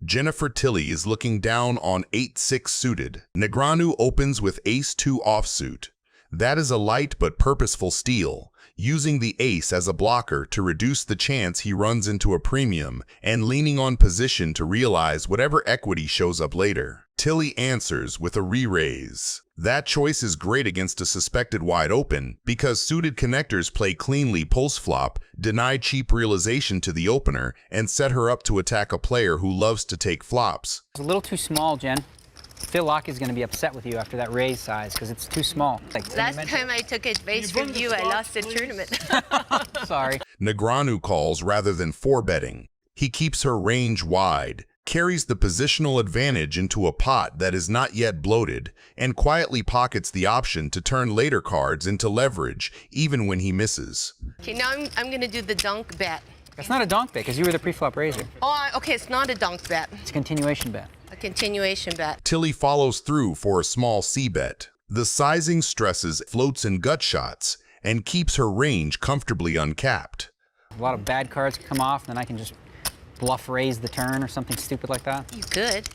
Jennifer Tilly is looking down on 8-6 suited. Negreanu opens with ace-2 offsuit. That is a light but purposeful steal, using the ace as a blocker to reduce the chance he runs into a premium and leaning on position to realize whatever equity shows up later. Tilly answers with a re-raise. That choice is great against a suspected wide open because suited connectors play cleanly post-flop, deny cheap realization to the opener, and set her up to attack a player who loves to take flops. It's a little too small, Jen. Phil Locke is going to be upset with you after that raise size because it's too small. Last time I took advice from you, I lost the tournament. Sorry. Negreanu calls rather than four-betting. He keeps her range wide, carries the positional advantage into a pot that is not yet bloated, and quietly pockets the option to turn later cards into leverage, even when he misses. Okay, now I'm going to do the dunk bet. That's not a donk bet because you were the pre-flop raiser. Oh, okay, it's not a dunk bet. It's a continuation bet. A continuation bet. Tilly follows through for a small C-bet. The sizing stresses floats and gut shots and keeps her range comfortably uncapped. A lot of bad cards can come off, then I can just bluff raise the turn or something stupid like that. You could.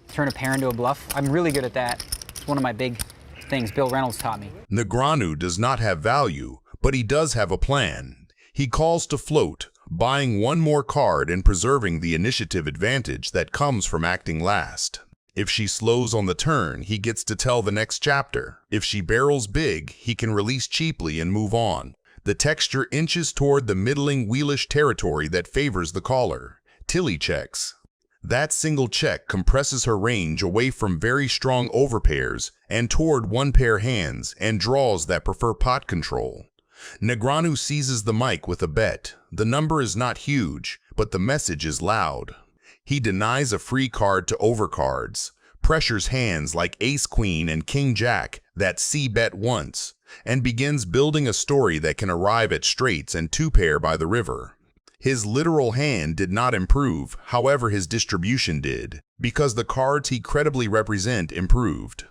Turn a pair into a bluff. I'm really good at that. It's one of my big things Bill Reynolds taught me. Negreanu does not have value, but he does have a plan. He calls to float, buying one more card and preserving the initiative advantage that comes from acting last. If she slows on the turn, he gets to tell the next chapter. If she barrels big, he can release cheaply and move on. The texture inches toward the middling wheelish territory that favors the caller. Tilly checks. That single check compresses her range away from very strong overpairs and toward one-pair hands and draws that prefer pot control. Negreanu seizes the mic with a bet. The number is not huge, but the message is loud. He denies a free card to overcards, pressures hands like ace-queen and king-jack that C-bet once, and begins building a story that can arrive at straights and two-pair by the river. His literal hand did not improve, however his distribution did, because the cards he credibly represent improved.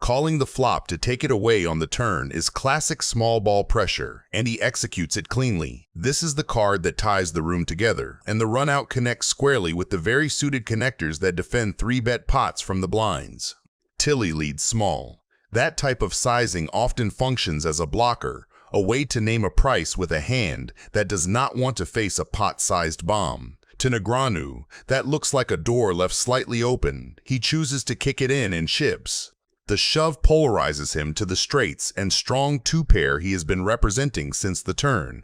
Calling the flop to take it away on the turn is classic small ball pressure, and he executes it cleanly. This is the card that ties the room together, and the run-out connects squarely with the very suited connectors that defend 3-bet pots from the blinds. Tilly leads small. That type of sizing often functions as a blocker, a way to name a price with a hand that does not want to face a pot-sized bomb. To Negreanu, that looks like a door left slightly open. He chooses to kick it in and chips. The shove polarizes him to the straights and strong two-pair he has been representing since the turn.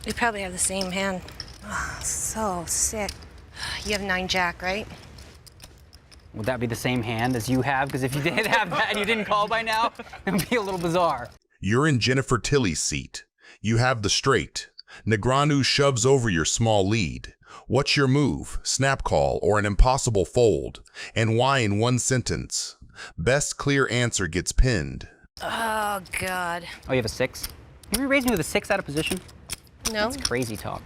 We probably have the same hand. Oh, so sick. You have 9-jack, right? Would that be the same hand as you have? Because if you did have that and you didn't call by now, it would be a little bizarre. You're in Jennifer Tilly's seat. You have the straight. Negreanu shoves over your small lead. What's your move, snap call, or an impossible fold? And why in one sentence? Best clear answer gets pinned. Oh, God. Oh, you have a 6? You raised me with a 6 out of position? No. That's crazy talk.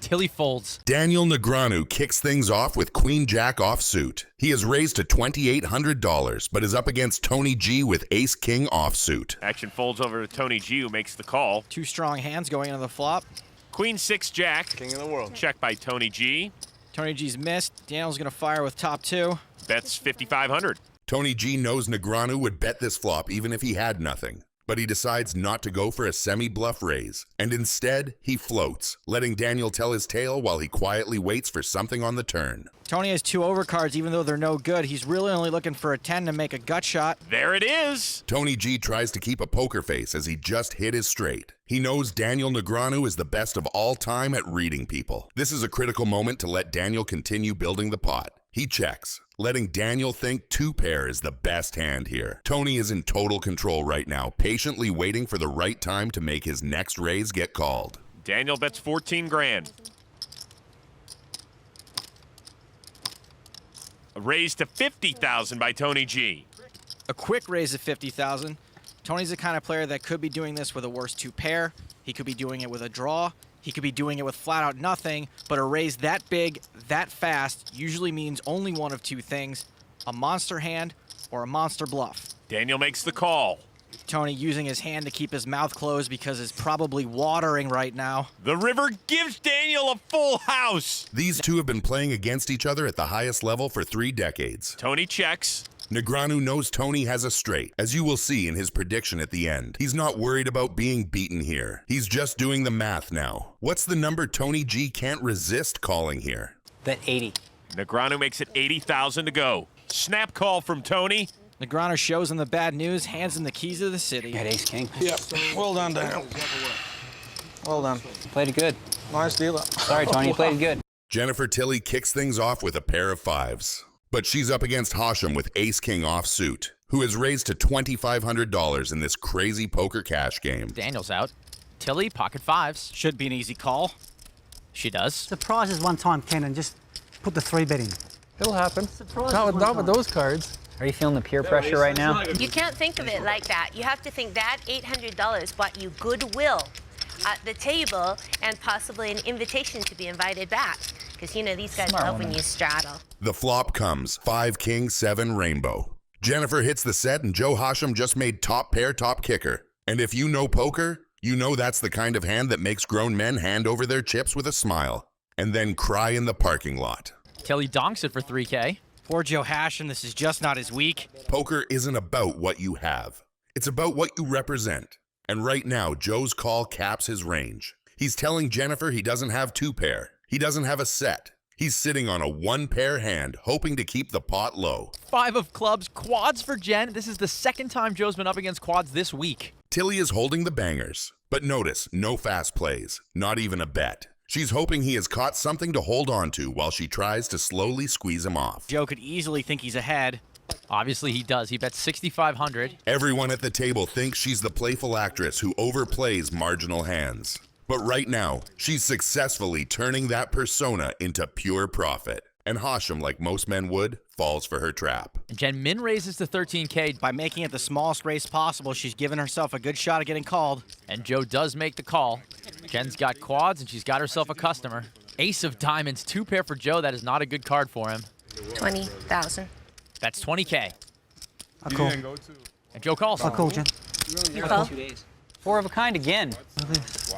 Tilly folds. Daniel Negreanu kicks things off with Queen-Jack offsuit. He is raised to $2,800, but is up against Tony G with Ace-King offsuit. Action folds over to Tony G, who makes the call. Two strong hands going into the flop. Queen 6 Jack. King of the world. Check by Tony G. Tony G's missed. Daniel's going to fire with top 2. Bets 5,500. Tony G knows Negreanu would bet this flop even if he had nothing, but he decides not to go for a semi-bluff raise, and instead, he floats, letting Daniel tell his tale while he quietly waits for something on the turn. Tony has 2 overcards, even though they're no good. He's really only looking for a 10 to make a gut shot. There it is. Tony G tries to keep a poker face as he just hit his straight. He knows Daniel Negreanu is the best of all time at reading people. This is a critical moment to let Daniel continue building the pot. He checks, letting Daniel think 2-pair is the best hand here. Tony is in total control right now, patiently waiting for the right time to make his next raise get called. Daniel bets 14 grand. A raise to 50,000 by Tony G. A quick raise of 50,000. Tony's the kind of player that could be doing this with a worse 2-pair. He could be doing it with a draw. He could be doing it with flat out nothing, but a raise that big, that fast, usually means only one of 2 things, a monster hand or a monster bluff. Daniel makes the call. Tony using his hand to keep his mouth closed because it's probably watering right now. The river gives Daniel a full house. These two have been playing against each other at the highest level for 3 decades. Tony checks. Negreanu knows Tony has a straight, as you will see in his prediction at the end. He's not worried about being beaten here. He's just doing the math now. What's the number Tony G can't resist calling here? Bet 80. Negreanu makes it 80,000 to go. Snap call from Tony. Negreanu shows him the bad news, hands him the keys of the city. You had ace king. Yep. Well done, Daniel. Well done. You played it good. Nice dealer. Sorry, Tony, you played it good. Jennifer Tilly kicks things off with a pair of 5s. But she's up against Hachem with ace-king offsuit, who has raised to $2,500 in this crazy poker cash game. Daniel's out. Tilly, pocket 5s. Should be an easy call. She does. Surprise is one time, Ken, and just put the 3-bet in. It'll happen. Surprise Not with those cards. Are you feeling the peer pressure right now? You can't think of it like that. You have to think that $800 bought you goodwill at the table and possibly an invitation to be invited back. Because, you know, these guys Smart love woman. when you straddle. The flop comes 5 king 7 rainbow. Jennifer hits the set and Joe Hachem just made top pair top kicker. And if you know poker, you know that's the kind of hand that makes grown men hand over their chips with a smile and then cry in the parking lot. Tilly donks it for 3K. Poor Joe Hachem, this is just not his week. Poker isn't about what you have. It's about what you represent. And right now, Joe's call caps his range. He's telling Jennifer he doesn't have 2-pair. He doesn't have a set. He's sitting on a 1-pair hand, hoping to keep the pot low. 5 of clubs, quads for Jen. This is the second time Joe's been up against quads this week. Tilly is holding the bangers. But notice, no fast plays, not even a bet. She's hoping he has caught something to hold on to while she tries to slowly squeeze him off. Joe could easily think he's ahead. Obviously he does. He bets 6,500. Everyone at the table thinks she's the playful actress who overplays marginal hands. But right now, she's successfully turning that persona into pure profit. And Hachem, like most men would, falls for her trap. Jen min raises to 13K. By making it the smallest raise possible, she's given herself a good shot at getting called. And Joe does make the call. Jen's got quads and she's got herself a customer. Ace of diamonds, 2-pair for Joe. That is not a good card for him. 20,000. That's 20K. I call. And Joe calls. I call, Jen. You call? 4 of a kind again.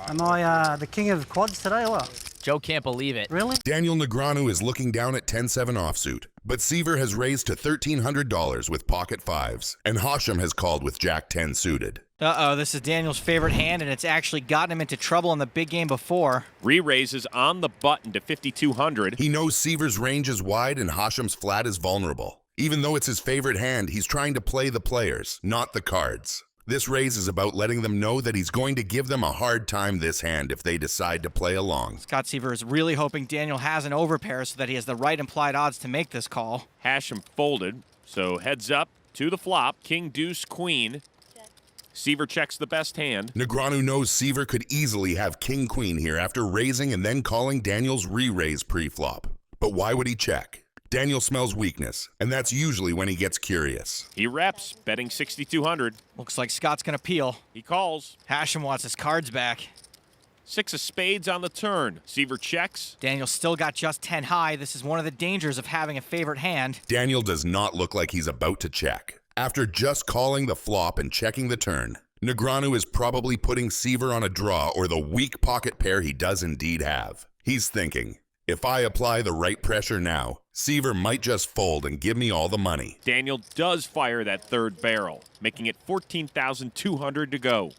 Am I the king of quads today or what? Joe can't believe it. Really? Daniel Negreanu is looking down at 10-7 offsuit, but Seiver has raised to $1,300 with pocket 5s, and Hachem has called with Jack 10 suited. Uh-oh, this is Daniel's favorite hand, and it's actually gotten him into trouble in the big game before. Re-raises on the button to 5,200. He knows Seiver's range is wide and Hashem's flat is vulnerable. Even though it's his favorite hand, he's trying to play the players, not the cards. This raise is about letting them know that he's going to give them a hard time this hand if they decide to play along. Scott Seiver is really hoping Daniel has an overpair so that he has the right implied odds to make this call. Hachem folded, so heads up to the flop. King, deuce, queen. Seiver checks the best hand. Negreanu knows Seiver could easily have king-queen here after raising and then calling Daniel's re-raise pre-flop. But why would he check? Daniel smells weakness, and that's usually when he gets curious. He reps, betting 6,200. Looks like Scott's gonna peel. He calls. Hachem wants his cards back. 6 of spades on the turn. Seiver checks. Daniel still got just 10 high. This is one of the dangers of having a favorite hand. Daniel does not look like he's about to check. After just calling the flop and checking the turn, Negreanu is probably putting Seiver on a draw or the weak pocket pair he does indeed have. He's thinking, if I apply the right pressure now, Seiver might just fold and give me all the money. Daniel does fire that third barrel, making it 14,200 to go.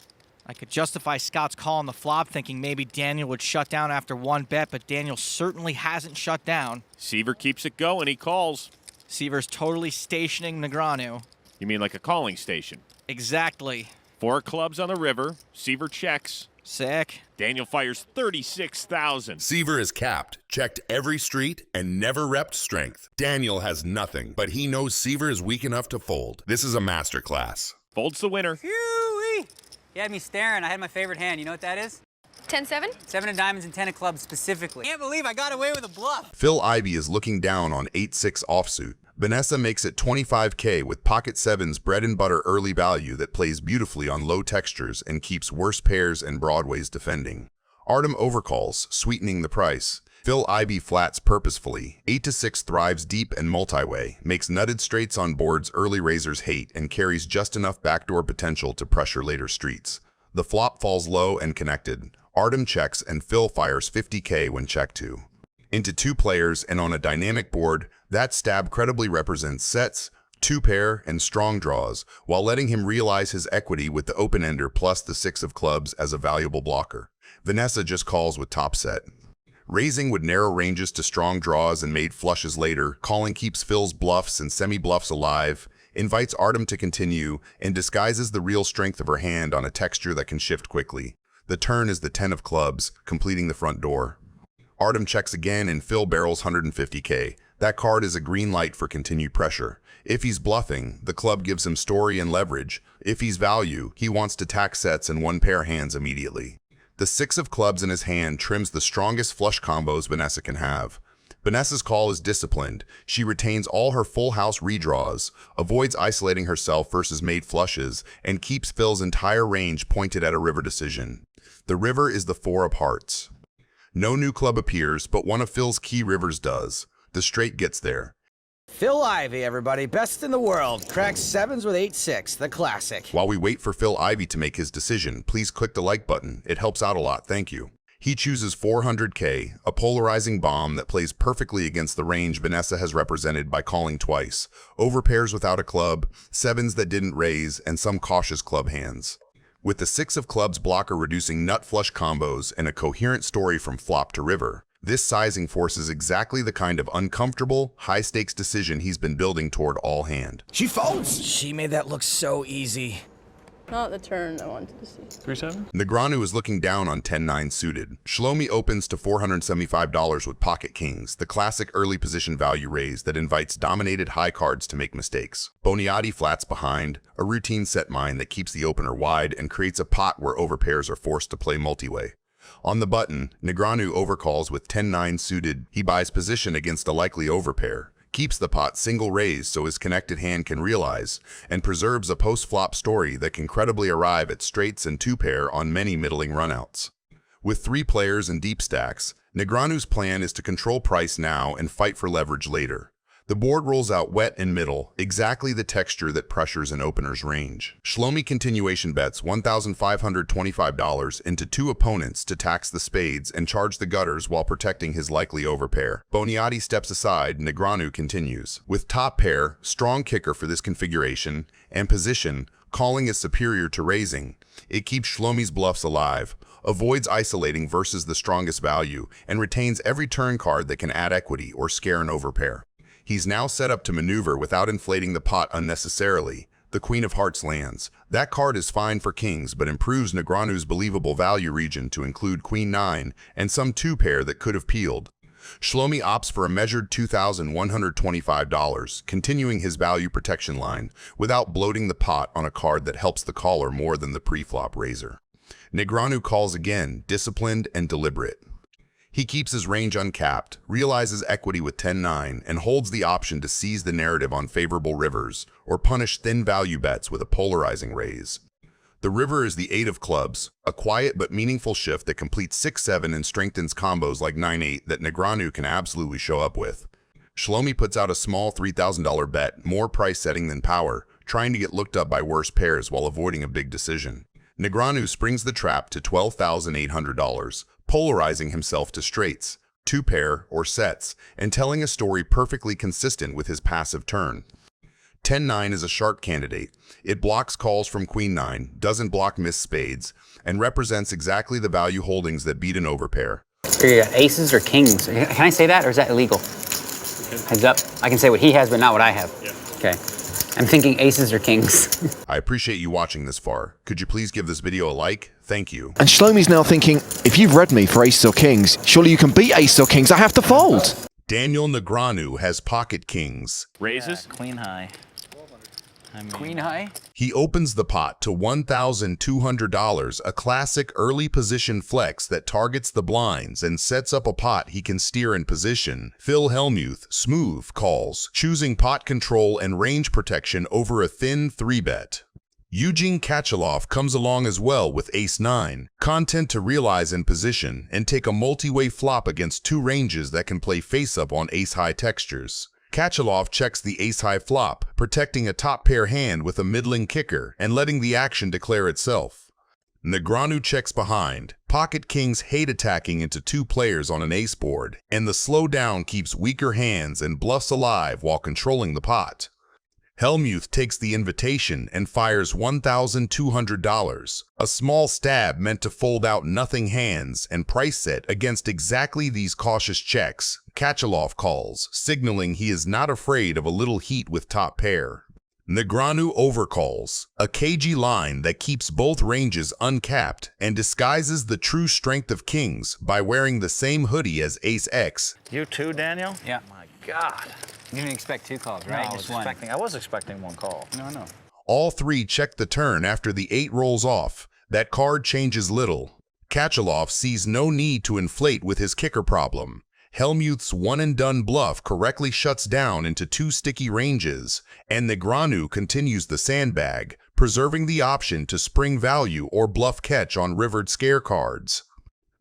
I could justify Scott's call on the flop, thinking maybe Daniel would shut down after one bet, but Daniel certainly hasn't shut down. Seiver keeps it going. He calls. Seiver's totally stationing Negreanu. You mean like a calling station? Exactly. 4 clubs on the river. Seiver checks. Sick. Daniel fires 36,000. Seiver is capped, checked every street, and never repped strength. Daniel has nothing, but he knows Seiver is weak enough to fold. This is a masterclass. Folds the winner. Phew-wee. You had me staring. I had my favorite hand. You know what that is? 10-7? 7 of diamonds and 10 of clubs specifically. Can't believe I got away with a bluff. Phil Ivey is looking down on 8-6 offsuit. Vanessa makes it 25K with pocket 7's bread and butter early value that plays beautifully on low textures and keeps worse pairs and broadways defending. Artem overcalls, sweetening the price. Phil Ivey flats purposefully. 8-6 thrives deep and multi-way, makes nutted straights on boards early raisers hate, and carries just enough backdoor potential to pressure later streets. The flop falls low and connected. Artem checks and Phil fires 50K when checked to. Into 2 players and on a dynamic board, that stab credibly represents sets, 2-pair, and strong draws, while letting him realize his equity with the open-ender plus the 6 of clubs as a valuable blocker. Vanessa just calls with top set. Raising with narrow ranges to strong draws and made flushes later, calling keeps Phil's bluffs and semi-bluffs alive, invites Artem to continue, and disguises the real strength of her hand on a texture that can shift quickly. The turn is the 10 of clubs, completing the front door. Artem checks again and Phil barrels 150K. That card is a green light for continued pressure. If he's bluffing, the club gives him story and leverage. If he's value, he wants to tack sets and 1-pair hands immediately. The 6 of clubs in his hand trims the strongest flush combos Vanessa can have. Vanessa's call is disciplined. She retains all her full house redraws, avoids isolating herself versus made flushes, and keeps Phil's entire range pointed at a river decision. The river is the 4 of hearts. No new club appears, but one of Phil's key rivers does. The straight gets there. Phil Ivey, everybody. Best in the world. Cracks 7s with 8-6, the classic. While we wait for Phil Ivey to make his decision, please click the like button. It helps out a lot, thank you. He chooses 400K, a polarizing bomb that plays perfectly against the range Vanessa has represented by calling twice. Overpairs without a club, 7s that didn't raise, and some cautious club hands. With the 6 of clubs blocker reducing nut flush combos and a coherent story from flop to river, this sizing forces exactly the kind of uncomfortable, high-stakes decision he's been building toward all hand. She folds! She made that look so easy. Not the turn I wanted to see. 3-7? Negreanu is looking down on 10-9 suited. Shlomi opens to $475 with pocket kings, the classic early position value raise that invites dominated high cards to make mistakes. Boniati flats behind, a routine set mine that keeps the opener wide and creates a pot where overpairs are forced to play multi-way. On the button, Negreanu overcalls with 10-9 suited. He buys position against a likely overpair, keeps the pot single raised so his connected hand can realize, and preserves a post-flop story that can credibly arrive at straights and 2-pair on many middling runouts. With 3 players and deep stacks, Negreanu's plan is to control price now and fight for leverage later. The board rolls out wet and middle, exactly the texture that pressures an opener's range. Shlomi continuation bets $1,525 into 2 opponents to tax the spades and charge the gutters while protecting his likely overpair. Boniati steps aside, Negreanu continues. With top pair, strong kicker for this configuration, and position, calling is superior to raising. It keeps Shlomi's bluffs alive, avoids isolating versus the strongest value, and retains every turn card that can add equity or scare an overpair. He's now set up to maneuver without inflating the pot unnecessarily. The Queen of Hearts lands. That card is fine for kings, but improves Negreanu's believable value region to include Queen 9 and some 2-pair that could have peeled. Shlomi opts for a measured $2,125, continuing his value protection line, without bloating the pot on a card that helps the caller more than the pre-flop raiser. Negreanu calls again, disciplined and deliberate. He keeps his range uncapped, realizes equity with 10-9, and holds the option to seize the narrative on favorable rivers, or punish thin value bets with a polarizing raise. The river is the 8 of clubs, a quiet but meaningful shift that completes 6-7 and strengthens combos like 9-8 that Negreanu can absolutely show up with. Shlomi puts out a small $3,000 bet, more price setting than power, trying to get looked up by worse pairs while avoiding a big decision. Negreanu springs the trap to $12,800, polarizing himself to straights, 2-pair, or sets, and telling a story perfectly consistent with his passive turn. 10-9 is a sharp candidate. It blocks calls from Queen 9, doesn't block missed spades, and represents exactly the value holdings that beat an overpair. Aces or kings? Can I say that, or is that illegal? Heads up. I can say what he has, but not what I have. Yeah. Okay. I'm thinking aces or kings. I appreciate you watching this far. Could you please give this video a like? Thank you. And Shlomi's now thinking, if you've read me for aces or kings, surely you can beat aces or kings. I have to fold. Daniel Negreanu has pocket kings. Raises? Queen high. Queen high? He opens the pot to $1,200, a classic early position flex that targets the blinds and sets up a pot he can steer in position. Phil Hellmuth, smooth, calls, choosing pot control and range protection over a thin 3-bet. Eugene Katchalov comes along as well with ace-9, content to realize in position and take a multi-way flop against two ranges that can play face-up on ace-high textures. Katchalov checks the ace-high flop, protecting a top-pair hand with a middling kicker and letting the action declare itself. Negreanu checks behind. Pocket kings hate attacking into two players on an ace board, and the slow down keeps weaker hands and bluffs alive while controlling the pot. Hellmuth takes the invitation and fires $1,200, a small stab meant to fold out nothing hands and price set against exactly these cautious checks. Katchalov calls, signaling he is not afraid of a little heat with top pair. Negreanu overcalls, a cagey line that keeps both ranges uncapped and disguises the true strength of kings by wearing the same hoodie as ace-x. You too, Daniel? Yeah. My God. You didn't expect two calls, right? No, Just one. I was expecting one call. No. All three check the turn after the 8 rolls off. That card changes little. Katchalov sees no need to inflate with his kicker problem. Hellmuth's one-and-done bluff correctly shuts down into two sticky ranges, and Negreanu continues the sandbag, preserving the option to spring value or bluff catch on rivered scare cards.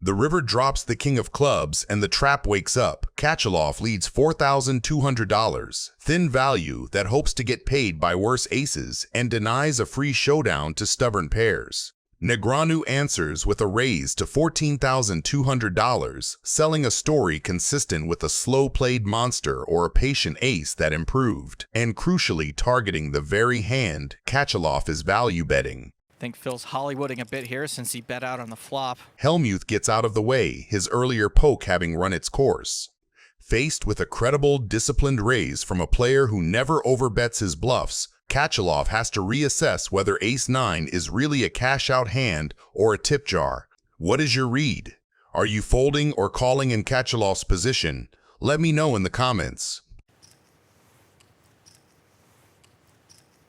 The river drops the king of clubs and the trap wakes up. Katchalov leads $4,200, thin value that hopes to get paid by worse aces and denies a free showdown to stubborn pairs. Negreanu answers with a raise to $14,200, selling a story consistent with a slow-played monster or a patient ace that improved, and crucially targeting the very hand Katchalov is value betting. I think Phil's Hollywooding a bit here since he bet out on the flop. Hellmuth gets out of the way, his earlier poke having run its course. Faced with a credible, disciplined raise from a player who never overbets his bluffs, Katchalov has to reassess whether ace-9 is really a cash-out hand or a tip jar. What is your read? Are you folding or calling in Katchalov's position? Let me know in the comments.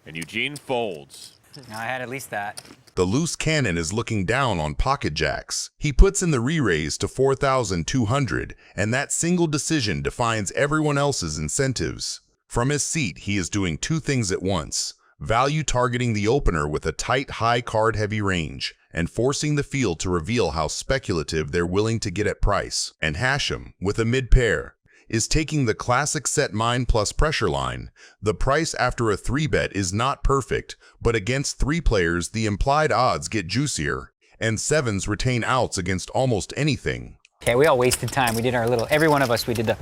And Eugene folds. I had at least that. The loose cannon is looking down on pocket jacks. He puts in the re-raise to $4,200, and that single decision defines everyone else's incentives. From his seat, he is doing two things at once: value targeting the opener with a tight, high card-heavy range, and forcing the field to reveal how speculative they're willing to get at price. And Hachem, with a mid-pair, is taking the classic set mine plus pressure line. The price after a 3-bet is not perfect, but against 3 players, the implied odds get juicier, and 7s retain outs against almost anything. Okay, we all wasted time. We did our little, every one of us, we did the,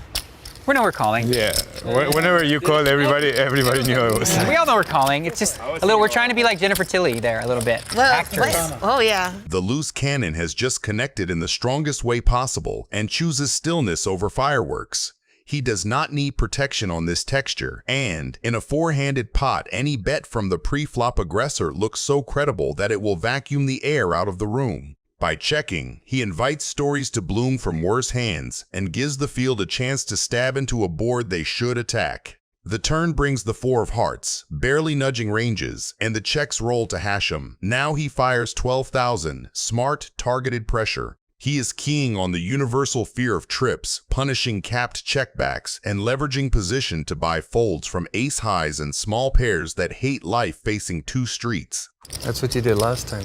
we know we're calling. Yeah, whenever you called, everybody knew it was. We all know we're calling. It's just a little, we're trying to be like Jennifer Tilly there a little bit. Oh, yeah. The loose cannon has just connected in the strongest way possible and chooses stillness over fireworks. He does not need protection on this texture, and in a 4-handed pot, any bet from the pre-flop aggressor looks so credible that it will vacuum the air out of the room. By checking, he invites stories to bloom from worse hands and gives the field a chance to stab into a board they should attack. The turn brings the 4 of hearts, barely nudging ranges, and the checks roll to Hachem. Now he fires 12,000, smart, targeted pressure. He is keying on the universal fear of trips, punishing capped checkbacks, and leveraging position to buy folds from ace-highs and small pairs that hate life facing 2 streets. That's what you did last time.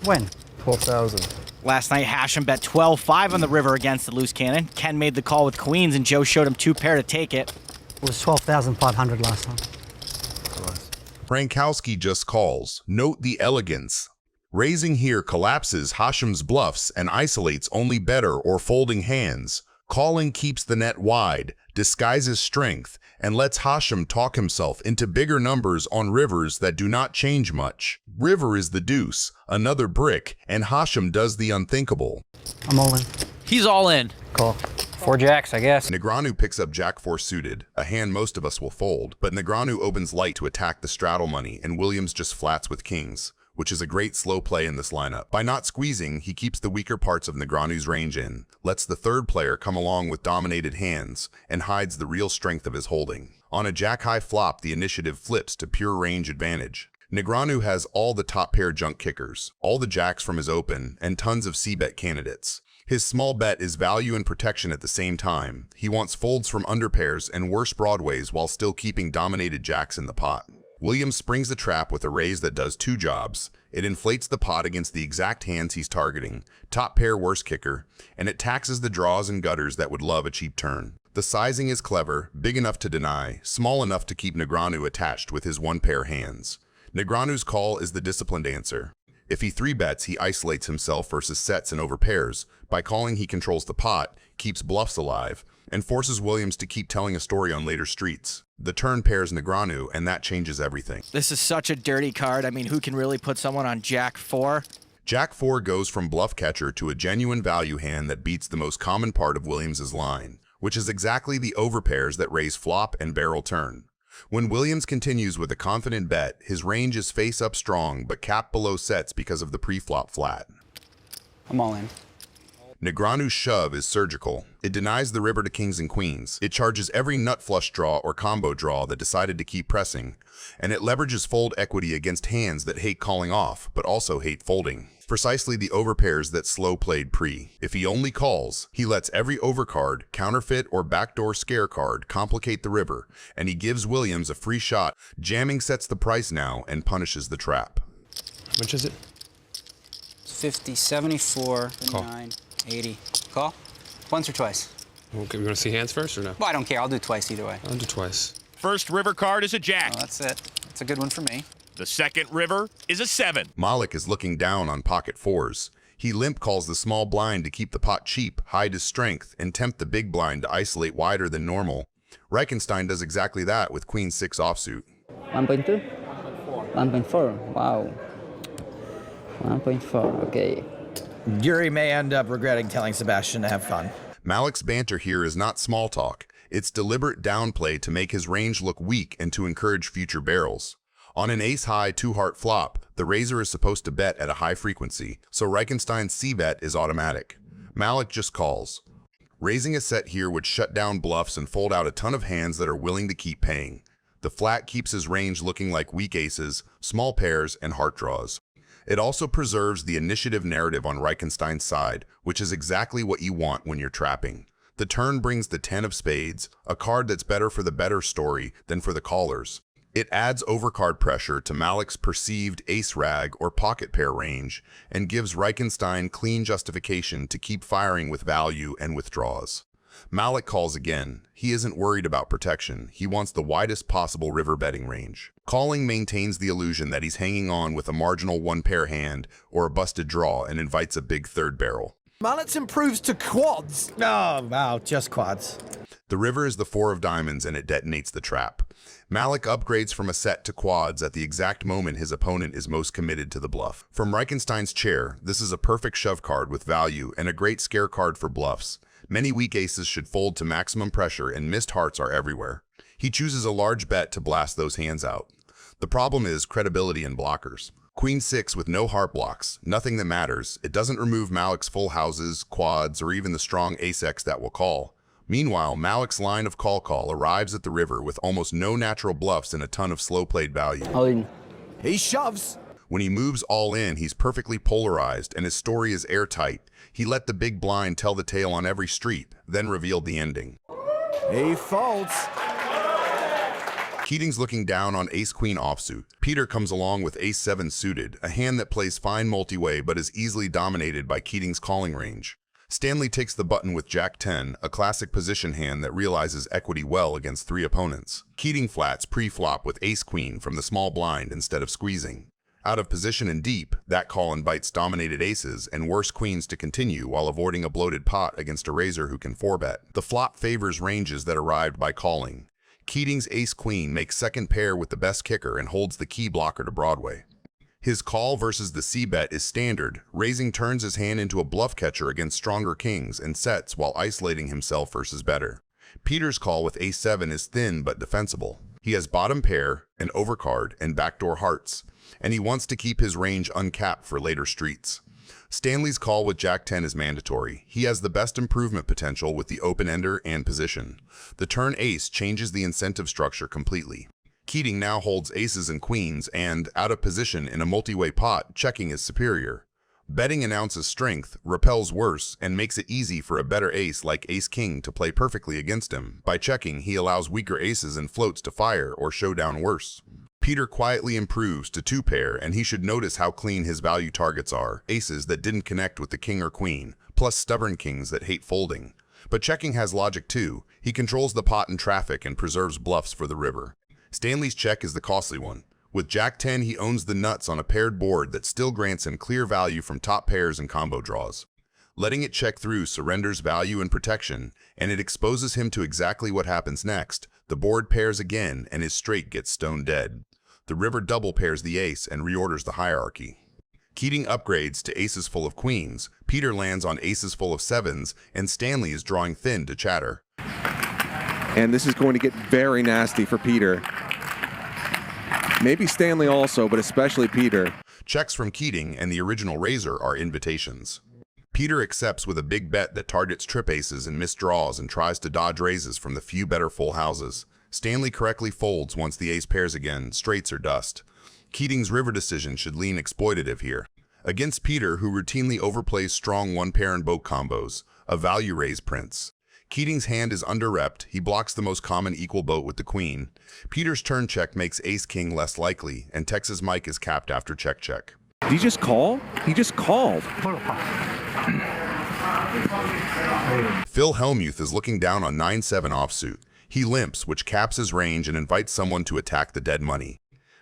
When? 12,000. Last night, Hachem bet 12-5 on the river against the loose cannon. Ken made the call with queens, and Joe showed him 2 pair to take it. It was 12,500 last time. Frankowski just calls. Note the elegance. Raising here collapses Hashem's bluffs and isolates only better or folding hands. Calling keeps the net wide, disguises strength, and lets Hachem talk himself into bigger numbers on rivers that do not change much. River is the deuce, another brick, and Hachem does the unthinkable. I'm all in. He's all in. Call. 4 jacks, I guess. Negreanu picks up Jack 4 suited, a hand most of us will fold, but Negreanu opens light to attack the straddle money, and Williams just flats with kings, which is a great slow play in this lineup. By not squeezing, he keeps the weaker parts of Negreanu's range in, lets the third player come along with dominated hands, and hides the real strength of his holding. On a jack-high flop, the initiative flips to pure range advantage. Negreanu has all the top pair junk kickers, all the jacks from his open, and tons of c-bet candidates. His small bet is value and protection at the same time. He wants folds from underpairs and worse broadways while still keeping dominated jacks in the pot. Williams springs the trap with a raise that does two jobs. It inflates the pot against the exact hands he's targeting, top pair worst kicker, and it taxes the draws and gutters that would love a cheap turn. The sizing is clever, big enough to deny, small enough to keep Negreanu attached with his one pair hands. Negreanu's call is the disciplined answer. If he 3-bets, he isolates himself versus sets and overpairs. By calling, he controls the pot, keeps bluffs alive, and forces Williams to keep telling a story on later streets. The turn pairs Negreanu, and that changes everything. This is such a dirty card. I mean, who can really put someone on Jack 4? Jack 4 goes from bluff catcher to a genuine value hand that beats the most common part of Williams's line, which is exactly the overpairs that raise flop and barrel turn. When Williams continues with a confident bet, his range is face-up strong but capped below sets because of the pre-flop flat. I'm all in. Negreanu's shove is surgical. It denies the river to kings and queens. It charges every nut flush draw or combo draw that decided to keep pressing, and it leverages fold equity against hands that hate calling off but also hate folding. Precisely the overpairs that Slow played pre. If he only calls, he lets every overcard, counterfeit, or backdoor scare card complicate the river, and he gives Williams a free shot. Jamming sets the price now and punishes the trap. How much is it? 50, 74, 9, 80. Call? Once or twice? Okay, we want to see hands first or no? Well, I don't care. I'll do twice either way. I'll do twice. First river card is a jack. Oh, that's it. That's a good one for me. The second river is a 7. Malec is looking down on pocket 4s. He limp calls the small blind to keep the pot cheap, hide his strength, and tempt the big blind to isolate wider than normal. Reichenstein does exactly that with queen 6 offsuit. 1.2? 1.4. Wow. 1.4. Okay. Yuri may end up regretting telling Sebastian to have fun. Malec's banter here is not small talk. It's deliberate downplay to make his range look weak and to encourage future barrels. On an ace-high 2-heart flop, the raiser is supposed to bet at a high frequency, so Reichenstein's C-bet is automatic. Malec just calls. Raising a set here would shut down bluffs and fold out a ton of hands that are willing to keep paying. The flat keeps his range looking like weak aces, small pairs, and heart draws. It also preserves the initiative narrative on Reichenstein's side, which is exactly what you want when you're trapping. The turn brings the 10 of spades, a card that's better for the better story than for the callers. It adds overcard pressure to Malec's perceived ace-rag or pocket pair range and gives Reichenstein clean justification to keep firing with value and withdraws. Malec calls again. He isn't worried about protection. He wants the widest possible river betting range. Calling maintains the illusion that he's hanging on with a marginal one-pair hand or a busted draw and invites a big third barrel. Malec improves to quads. Oh, wow, just quads. The river is the 4 of diamonds and it detonates the trap. Malec upgrades from a set to quads at the exact moment his opponent is most committed to the bluff. From Reichenstein's chair, this is a perfect shove card with value and a great scare card for bluffs. Many weak aces should fold to maximum pressure and missed hearts are everywhere. He chooses a large bet to blast those hands out. The problem is credibility and blockers. Queen 6 with no heart blocks, nothing that matters. It doesn't remove Malec's full houses, quads, or even the strong ace-x that will call. Meanwhile, Malec's line of call arrives at the river with almost no natural bluffs and a ton of slow-played value. All in. He shoves. When he moves all in, he's perfectly polarized and his story is airtight. He let the big blind tell the tale on every street, then revealed the ending. He folds. Keating's looking down on ace-queen offsuit. Peter comes along with ace-7 suited, a hand that plays fine multi-way but is easily dominated by Keating's calling range. Stanley takes the button with Jack 10, a classic position hand that realizes equity well against 3 opponents. Keating flats pre-flop with ace-queen from the small blind instead of squeezing. Out of position and deep, that call invites dominated aces and worse queens to continue while avoiding a bloated pot against a raiser who can 4-bet. The flop favors ranges that arrived by calling. Keating's ace-queen makes second pair with the best kicker and holds the key blocker to Broadway. His call versus the C-bet is standard. Raising turns his hand into a bluff catcher against stronger kings and sets while isolating himself versus better. Peter's call with ace-7 is thin but defensible. He has bottom pair, an overcard, and backdoor hearts, and he wants to keep his range uncapped for later streets. Stanley's call with Jack 10 is mandatory. He has the best improvement potential with the open-ender and position. The turn ace changes the incentive structure completely. Keating now holds aces and queens and, out of position in a multi-way pot, checking is superior. Betting announces strength, repels worse, and makes it easy for a better ace like ace-king to play perfectly against him. By checking, he allows weaker aces and floats to fire or show down worse. Peter quietly improves to 2-pair, and he should notice how clean his value targets are. Aces that didn't connect with the king or queen, plus stubborn kings that hate folding. But checking has logic too. He controls the pot and traffic and preserves bluffs for the river. Stanley's check is the costly one. With Jack 10, he owns the nuts on a paired board that still grants him clear value from top pairs and combo draws. Letting it check through surrenders value and protection, and it exposes him to exactly what happens next. The board pairs again, and his straight gets stone dead. The river double pairs the ace and reorders the hierarchy. Keating upgrades to aces full of queens, Peter lands on aces full of sevens, and Stanley is drawing thin to chatter. And this is going to get very nasty for Peter. Maybe Stanley also, but especially Peter. Checks from Keating and the original raiser are invitations. Peter accepts with a big bet that targets trip aces and missed draws and tries to dodge raises from the few better full houses. Stanley correctly folds once the ace pairs again, straights or dust. Keating's river decision should lean exploitative here. Against Peter, who routinely overplays strong one-pair and boat combos, a value raise prince. Keating's hand is under-repped. He blocks the most common equal boat with the queen. Peter's turn check makes ace-king less likely, and Texas Mike is capped after check-check. Did he just call? He just called. Phil Hellmuth is looking down on 9-7 offsuit. He limps, which caps his range and invites someone to attack the dead money.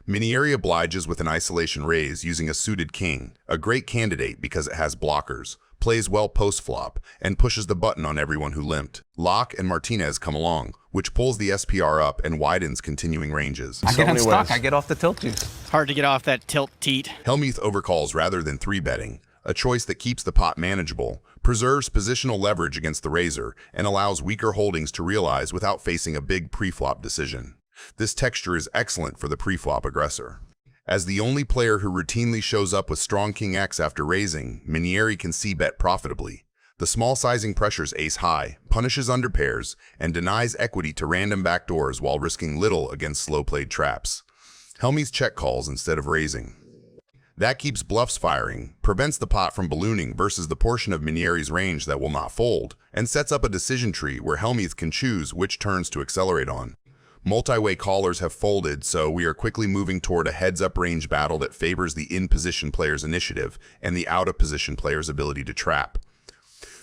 Minieri obliges with an isolation raise using a suited king, a great candidate because it has blockers, plays well post-flop, and pushes the button on everyone who limped. Locke and Martinez come along, which pulls the SPR up and widens continuing ranges. I get unstuck. I get off the tilt juice. Hard to get off that tilt teat. Hellmuth overcalls rather than 3-betting, a choice that keeps the pot manageable, preserves positional leverage against the raiser, and allows weaker holdings to realize without facing a big pre-flop decision. This texture is excellent for the pre-flop aggressor. As the only player who routinely shows up with strong King X after raising, Minieri can c-bet profitably. The small sizing pressures ace high, punishes underpairs, and denies equity to random backdoors while risking little against slow-played traps. Hellmuth check calls instead of raising. That keeps bluffs firing, prevents the pot from ballooning versus the portion of Minieri's range that will not fold, and sets up a decision tree where Hellmuth can choose which turns to accelerate on. Multi-way callers have folded, so we are quickly moving toward a heads-up range battle that favors the in-position player's initiative and the out-of-position player's ability to trap.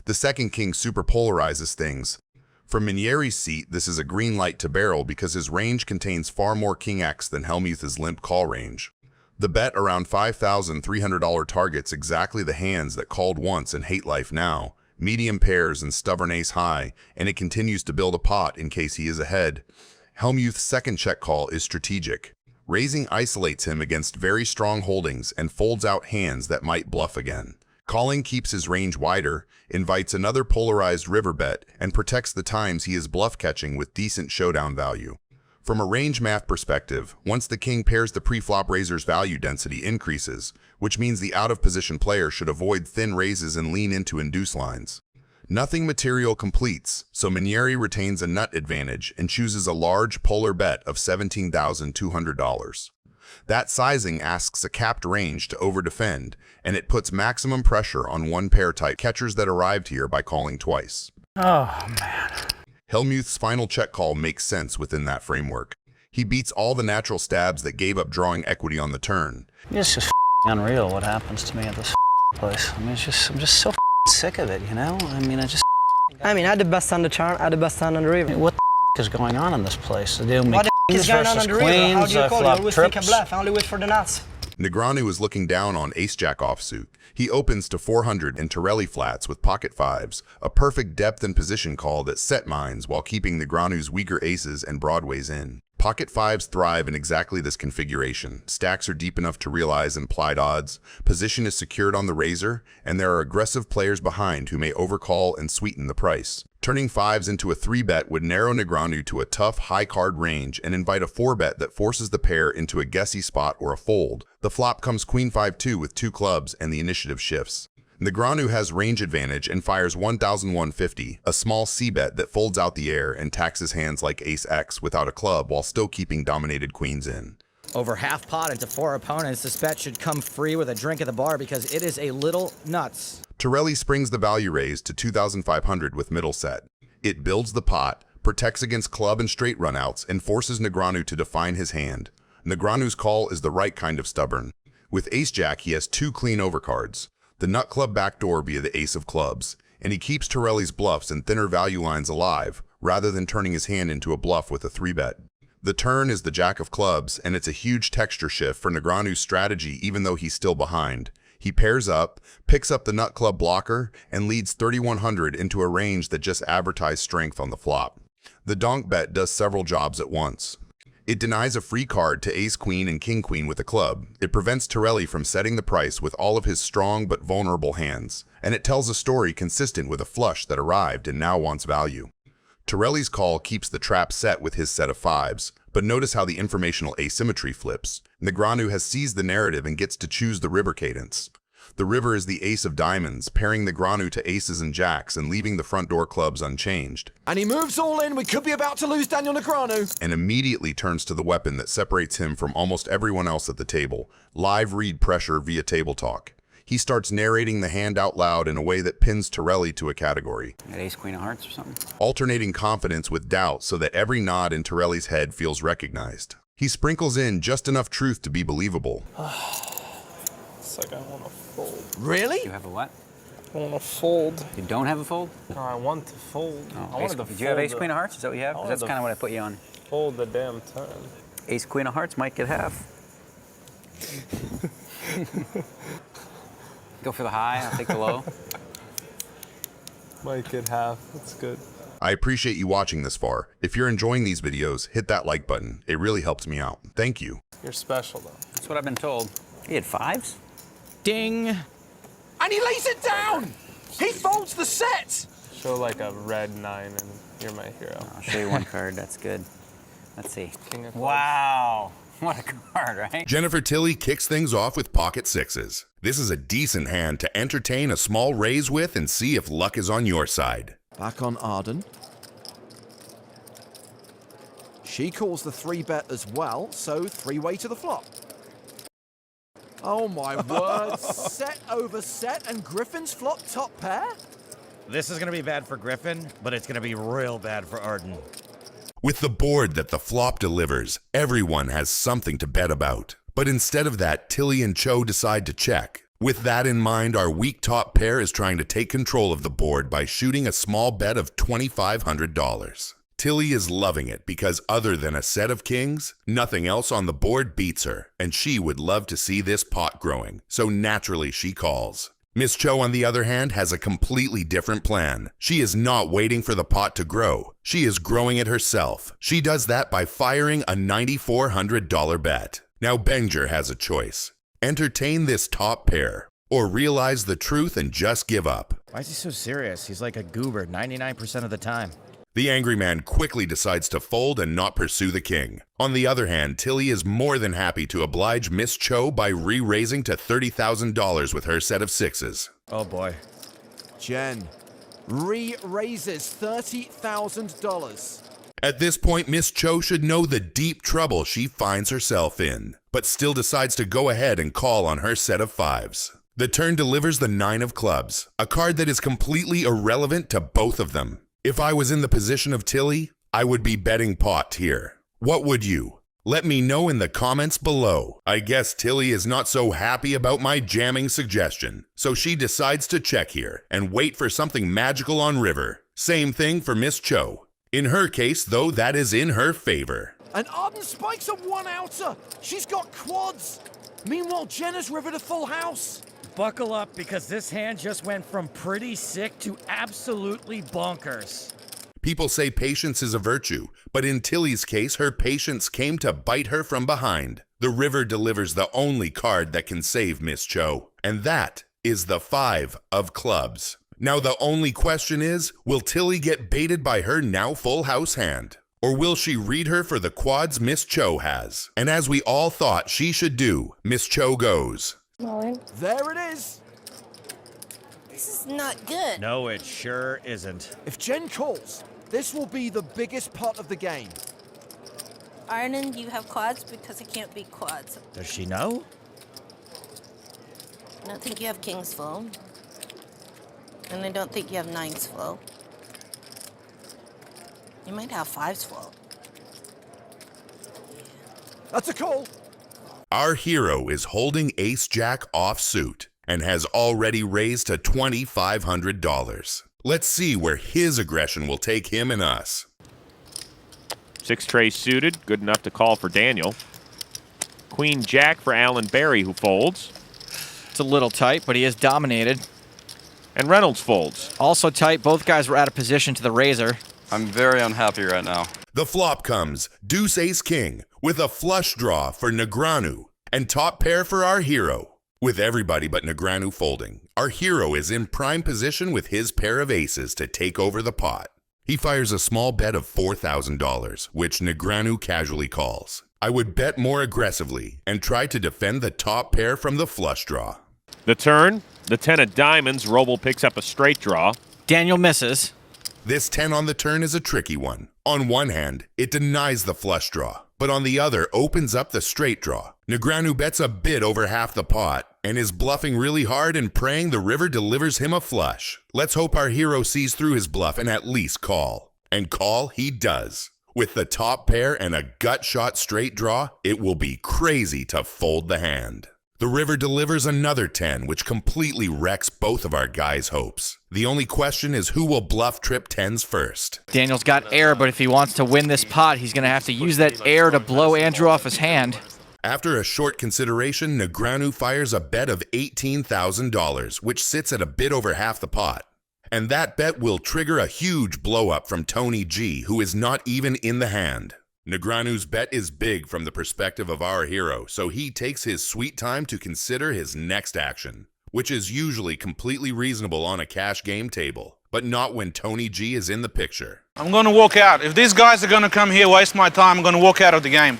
The second king super polarizes things. From Minieri's seat, this is a green light to barrel because his range contains far more King X than Hellmuth's limp call range. The bet around $5,300 targets exactly the hands that called once and hate life now, medium pairs and stubborn ace high, and it continues to build a pot in case he is ahead. Hellmuth's second check call is strategic. Raising isolates him against very strong holdings and folds out hands that might bluff again. Calling keeps his range wider, invites another polarized river bet, and protects the times he is bluff catching with decent showdown value. From a range math perspective, once the king pairs the pre-flop raiser's value density increases, which means the out-of-position player should avoid thin raises and lean into induce lines. Nothing material completes, so Minieri retains a nut advantage and chooses a large polar bet of $17,200. That sizing asks a capped range to overdefend, and it puts maximum pressure on one-pair type catchers that arrived here by calling twice. Oh, man. Hellmuth's final check call makes sense within that framework. He beats all the natural stabs that gave up drawing equity on the turn. It's just unreal what happens to me at this place. I mean, I'm just so sick of it, you know? I mean, I had the best on the chart, I had the best hand on the river. What the is going on in this place? They do me kings versus queens, How do you call it? You always trips. take a bluff. I only wait for the nuts. Negreanu is looking down on ace-jack offsuit. He opens to 400 and Torelli flats with pocket fives, a perfect depth and position call that set mines while keeping Negreanu's weaker aces and broadways in. Pocket fives thrive in exactly this configuration. Stacks are deep enough to realize implied odds, position is secured on the raiser, and there are aggressive players behind who may overcall and sweeten the price. Turning fives into a 3-bet would narrow Negreanu to a tough, high-card range and invite a 4-bet that forces the pair into a guessy spot or a fold. The flop comes queen 5-2 with 2 clubs and the initiative shifts. Negreanu has range advantage and fires 1,150, a small c-bet that folds out the air and taxes hands like ace-x without a club while still keeping dominated queens in. Over half pot into 4 opponents, this bet should come free with a drink at the bar because it is a little nuts. Torelli springs the value raise to 2,500 with middle set. It builds the pot, protects against club and straight runouts, and forces Negreanu to define his hand. Negreanu's call is the right kind of stubborn. With ace-jack, he has 2 clean overcards, the nut club backdoor via the ace of clubs, and he keeps Torelli's bluffs and thinner value lines alive, rather than turning his hand into a bluff with a 3-bet. The turn is the jack of clubs, and it's a huge texture shift for Negreanu's strategy even though he's still behind. He pairs up, picks up the nut club blocker, and leads 3100 into a range that just advertised strength on the flop. The donk bet does several jobs at once. It denies a free card to ace-queen and king-queen with a club. It prevents Torelli from setting the price with all of his strong but vulnerable hands. And it tells a story consistent with a flush that arrived and now wants value. Torelli's call keeps the trap set with his set of 5s, but notice how the informational asymmetry flips. Negreanu has seized the narrative and gets to choose the river cadence. The river is the ace of diamonds, pairing Negreanu to aces and jacks and leaving the front door clubs unchanged. And he moves all in. We could be about to lose Daniel Negreanu. And immediately turns to the weapon that separates him from almost everyone else at the table, live read pressure via table talk. He starts narrating the hand out loud in a way that pins Torelli to a category. Got ace, queen of hearts or something? Alternating confidence with doubt so that every nod in Torelli's head feels recognized. He sprinkles in just enough truth to be believable. It's like I want to fold. Really? You have a what? I want to fold. You don't have a fold? No, I want to fold. Oh, did you have ace, queen of hearts? Is that what you have? 'Cause that's kind of what I put you on. Fold the damn turn. Ace, queen of hearts might get half. Go for the high, I'll take the low. Might get half, that's good. I appreciate you watching this far. If you're enjoying these videos, hit that like button. It really helps me out. Thank you. You're special though. That's what I've been told. He had 5s? Ding. And he lays it down! He folds the set! Show like a red 9 and you're my hero. I'll show you one card, that's good. Let's see. King of clubs. Wow, what a card, right? Jennifer Tilly kicks things off with pocket 6s. This is a decent hand to entertain a small raise with and see if luck is on your side. Back on Arden. She calls the 3-bet as well, so 3-way to the flop. Oh my word, set over set and Griffin's flop top pair? This is going to be bad for Griffin, but it's going to be real bad for Arden. With the board that the flop delivers, everyone has something to bet about. But instead of that, Tilly and Choi decide to check. With that in mind, our weak top pair is trying to take control of the board by shooting a small bet of $2,500. Tilly is loving it because other than a set of kings, nothing else on the board beats her, and she would love to see this pot growing, so naturally she calls. Miss Choi, on the other hand, has a completely different plan. She is not waiting for the pot to grow. She is growing it herself. She does that by firing a $9,400 bet. Now Benger has a choice. Entertain this top pair, or realize the truth and just give up. Why is he so serious? He's like a goober 99% of the time. The angry man quickly decides to fold and not pursue the king. On the other hand, Tilly is more than happy to oblige Miss Choi by re-raising to $30,000 with her set of 6s. Oh boy. Jen re-raises $30,000. At this point, Miss Choi should know the deep trouble she finds herself in, but still decides to go ahead and call on her set of 5s. The turn delivers the 9 of clubs, a card that is completely irrelevant to both of them. If I was in the position of Tilly, I would be betting pot here. What would you? Let me know in the comments below. I guess Tilly is not so happy about my jamming suggestion, so she decides to check here and wait for something magical on river. Same thing for Miss Choi. In her case, though, that is in her favor. And Arden spikes a 1-outer. She's got quads. Meanwhile, Jen has rivered a full house. Buckle up, because this hand just went from pretty sick to absolutely bonkers. People say patience is a virtue, but in Tilly's case, her patience came to bite her from behind. The river delivers the only card that can save Miss Choi, and that is the 5 of clubs. Now the only question is, will Tilly get baited by her now full house hand? Or will she read her for the quads Miss Choi has? And as we all thought she should do, Miss Choi goes. There it is. This is not good. No, it sure isn't. If Jen calls, this will be the biggest pot of the game. Arden, do you have quads? Because it can't be quads. Does she know? I don't think you have kings full. And I don't think you have 9s full. You might have 5s full. That's a call. Our hero is holding ace-jack offsuit and has already raised to $2,500. Let's see where his aggression will take him and us. 6 tray suited, good enough to call for Daniel. Queen Jack for Alan Barry, who folds. It's a little tight, but he is dominated. And Reynolds folds. Also tight, both guys were out of position to the razor. I'm very unhappy right now. The flop comes deuce ace king with a flush draw for Negreanu and top pair for our hero. With everybody but Negreanu folding, our hero is in prime position with his pair of aces to take over the pot. He fires a small bet of $4,000, which Negreanu casually calls. I would bet more aggressively and try to defend the top pair from the flush draw. The turn, the 10 of diamonds, Robl picks up a straight draw. Daniel misses. This 10 on the turn is a tricky one. On one hand, it denies the flush draw, but on the other opens up the straight draw. Negreanu bets a bit over half the pot and is bluffing really hard and praying the river delivers him a flush. Let's hope our hero sees through his bluff and at least call. And call he does. With the top pair and a gut shot straight draw, it will be crazy to fold the hand. The river delivers another 10, which completely wrecks both of our guys' hopes. The only question is who will bluff trip 10s first. Daniel's got air, but if he wants to win this pot, he's going to have to use that air to blow Andrew off his hand. After a short consideration, Negreanu fires a bet of $18,000, which sits at a bit over half the pot. And that bet will trigger a huge blow-up from Tony G, who is not even in the hand. Negreanu's bet is big from the perspective of our hero, so he takes his sweet time to consider his next action, which is usually completely reasonable on a cash game table, but not when Tony G is in the picture. I'm going to walk out. If these guys are going to come here, waste my time, I'm going to walk out of the game.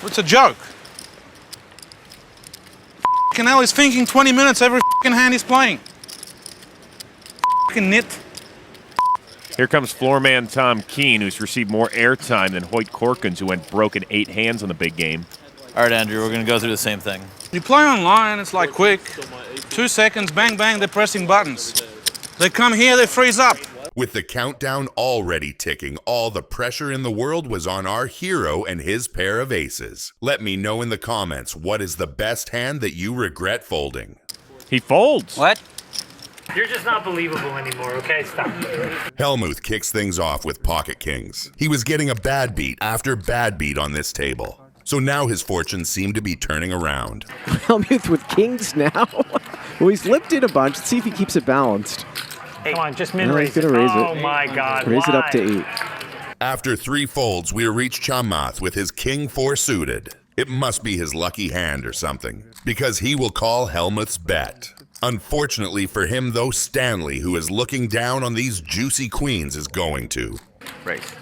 It's a joke. F***ing hell, he's thinking 20 minutes every f***ing hand he's playing. F***ing nit. Here comes floorman Tom Keane, who's received more airtime than Hoyt Corkins, who went broken 8 hands on the big game. All right, Andrew, we're going to go through the same thing. You play online, it's like quick. 2 seconds, bang, bang, they're pressing buttons. They come here, they freeze up. With the countdown already ticking, all the pressure in the world was on our hero and his pair of aces. Let me know in the comments what is the best hand that you regret folding. He folds. What? You're just not believable anymore, okay? Stop. Hellmuth kicks things off with pocket kings. He was getting a bad beat after bad beat on this table. So now his fortunes seem to be turning around. Hellmuth with kings now? Well, he's lipped it a bunch. Let's see if he keeps it balanced. Hey, come on, just min-raise it. Raise Oh it. my God, Raise it up why? to 8. After 3 folds, we reach Chamath with his king 4 suited. It must be his lucky hand or something, because he will call Hellmuth's bet. Unfortunately for him, though, Stanley, who is looking down on these juicy queens, is going to. Raise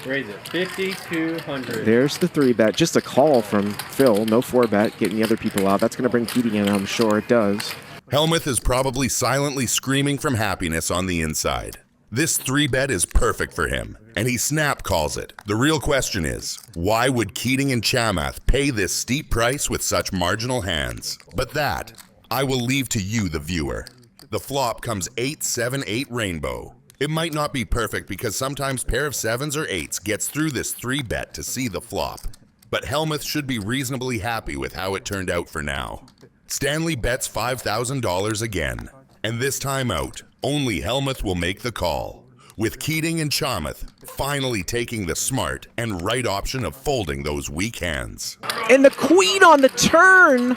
it. 5,200. There's the 3-bet. Just a call from Phil. No 4-bet. Getting the other people out. That's going to bring Keating in, I'm sure it does. Hellmuth is probably silently screaming from happiness on the inside. This 3-bet is perfect for him, and he snap calls it. The real question is, why would Keating and Chamath pay this steep price with such marginal hands? But that, I will leave to you, the viewer. The flop comes 8-7-8 rainbow. It might not be perfect because sometimes pair of 7s or 8s gets through this 3-bet to see the flop. But Hellmuth should be reasonably happy with how it turned out for now. Stanley bets $5,000 again, and this time out, only Hellmuth will make the call, with Keating and Chamath finally taking the smart and right option of folding those weak hands. And the queen on the turn!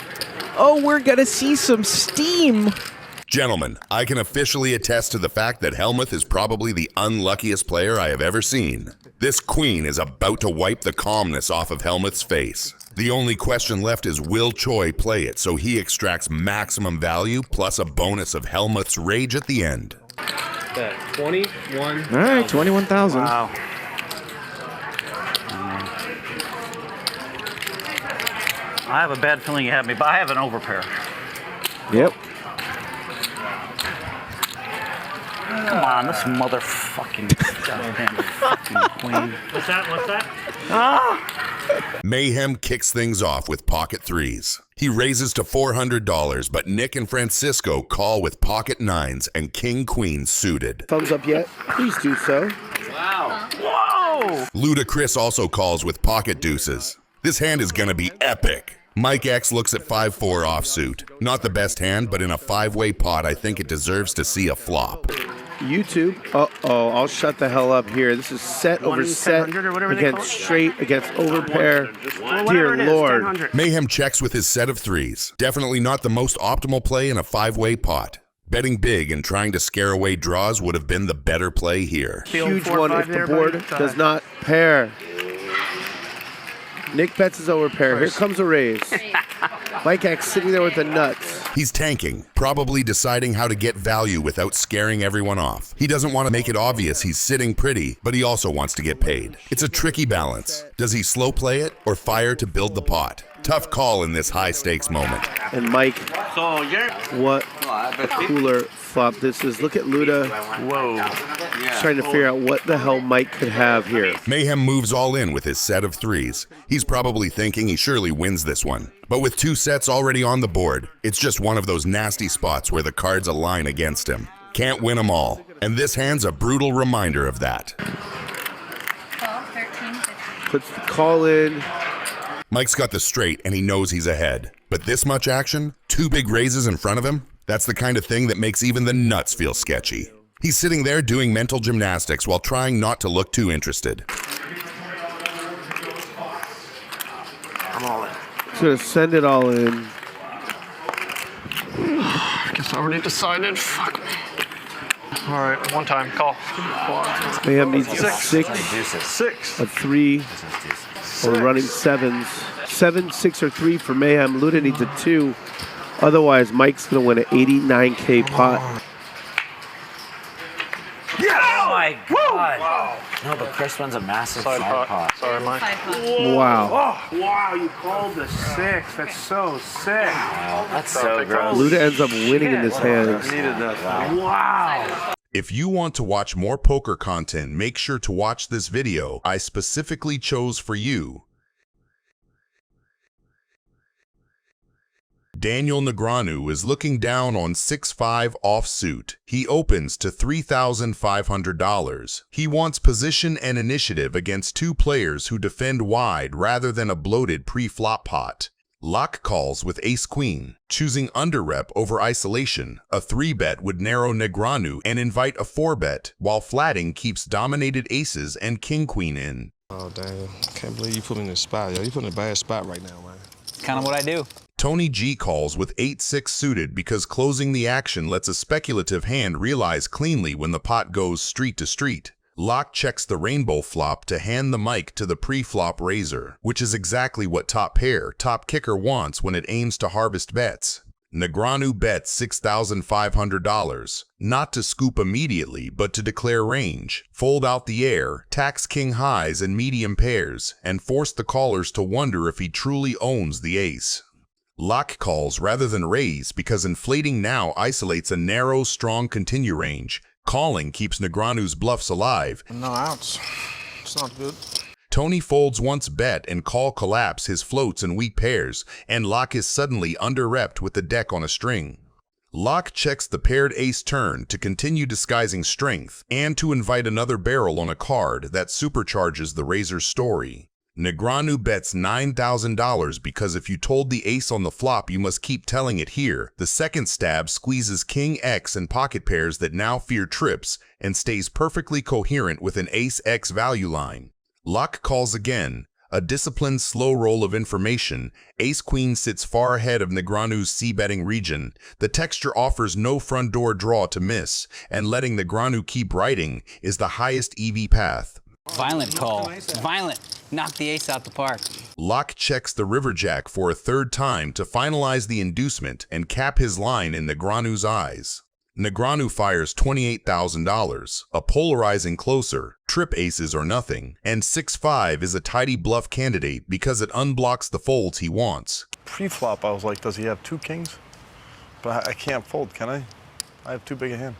Oh, we're gonna see some steam! Gentlemen, I can officially attest to the fact that Hellmuth is probably the unluckiest player I have ever seen. This queen is about to wipe the calmness off of Hellmuth's face. The only question left is, will Choi play it so he extracts maximum value plus a bonus of Hellmuth's rage at the end? That 21. All right, 21,000. Wow. I have a bad feeling you have me, but I have an overpair. Yep. Come on, this motherfucking goddamn fucking queen. What's that? Mayhem kicks things off with pocket 3s. He raises to $400, but Nick and Francisco call with pocket 9s and king-queen suited. Thumbs up yet? Please do so. Wow. Whoa! Luda Chris also calls with pocket deuces. This hand is gonna be epic. Mike X looks at 5-4 offsuit. Not the best hand, but in a 5-way pot, I think it deserves to see a flop. YouTube. Uh-oh, I'll shut the hell up here. This is set over set against straight, against overpair. Dear Lord. Mayhem checks with his set of threes. Definitely not the most optimal play in a 5-way pot. Betting big and trying to scare away draws would have been the better play here. Huge one if the board does not pair. Nick bets his overpair. Here comes a raise. Mike X sitting there with the nuts. He's tanking, probably deciding how to get value without scaring everyone off. He doesn't want to make it obvious he's sitting pretty, but he also wants to get paid. It's a tricky balance. Does he slow play it or fire to build the pot? Tough call in this high-stakes moment. And Mike, what a cooler flop this is. Look at Luda. Whoa. Trying to figure out what the hell Mike could have here. Mayhem moves all in with his set of threes. He's probably thinking he surely wins this one. But with 2 sets already on the board, it's just one of those nasty spots where the cards align against him. Can't win them all. And this hand's a brutal reminder of that. 12, 13, 15. Puts the call in. Mike's got the straight and he knows he's ahead. But this much action, 2 big raises in front of him, that's the kind of thing that makes even the nuts feel sketchy. He's sitting there doing mental gymnastics while trying not to look too interested. I'm all in. He's gonna send it all in. Guess I already decided. Fuck me. All right, one time, call. Mayhem needs a 6, a 3, or running 7s. 7, 6, or 3 for Mayhem. Luda needs a 2. Otherwise, Mike's going to win an 89K pot. Oh my God. Wow. No, but Chris runs a massive side pot. Sorry, Mike. Wow. Oh, wow, you called the 6. That's so sick. Wow, that's so gross. Luda ends up winning in this hand. I needed that. Wow. If you want to watch more poker content, make sure to watch this video I specifically chose for you. Daniel Negreanu is looking down on 6-5 offsuit. He opens to $3,500. He wants position and initiative against 2 players who defend wide rather than a bloated pre-flop pot. Lock calls with ace-queen, choosing underrep over isolation. A 3-bet would narrow Negreanu and invite a 4-bet, while flatting keeps dominated aces and king-queen in. Oh, damn. Can't believe you put me in this spot, yo. You put in a bad spot right now, man. Kind of what I do. Tony G calls with 8-6 suited because closing the action lets a speculative hand realize cleanly when the pot goes street to street. Lock checks the rainbow flop to hand the mic to the pre-flop raiser, which is exactly what top pair, top kicker wants when it aims to harvest bets. Negreanu bets $6,500, not to scoop immediately, but to declare range, fold out the air, tax king highs and medium pairs, and force the callers to wonder if he truly owns the ace. Lock calls rather than raise because inflating now isolates a narrow, strong continue range. Calling keeps Negreanu's bluffs alive. No outs. It's not good. Tony folds once bet and call collapse his floats and weak pairs, and Lock is suddenly under-repped with the deck on a string. Lock checks the paired ace turn to continue disguising strength and to invite another barrel on a card that supercharges the raiser's story. Negreanu bets $9,000 because if you told the ace on the flop, you must keep telling it here. The second stab squeezes King X and pocket pairs that now fear trips and stays perfectly coherent with an ace X value line. Lock calls again. A disciplined slow roll of information. Ace-queen sits far ahead of Negreanu's c-betting region. The texture offers no front door draw to miss, and letting Negreanu keep writing is the highest EV path. Violent call. Violent. Knock the ace out the park. Lock checks the river jack for a 3rd time to finalize the inducement and cap his line in Negreanu's eyes. Negreanu fires $28,000, a polarizing closer, trip aces or nothing, and 6-5 is a tidy bluff candidate because it unblocks the folds he wants. Pre-flop, I was like, does he have 2 kings? But I can't fold, can I? I have too big a hand.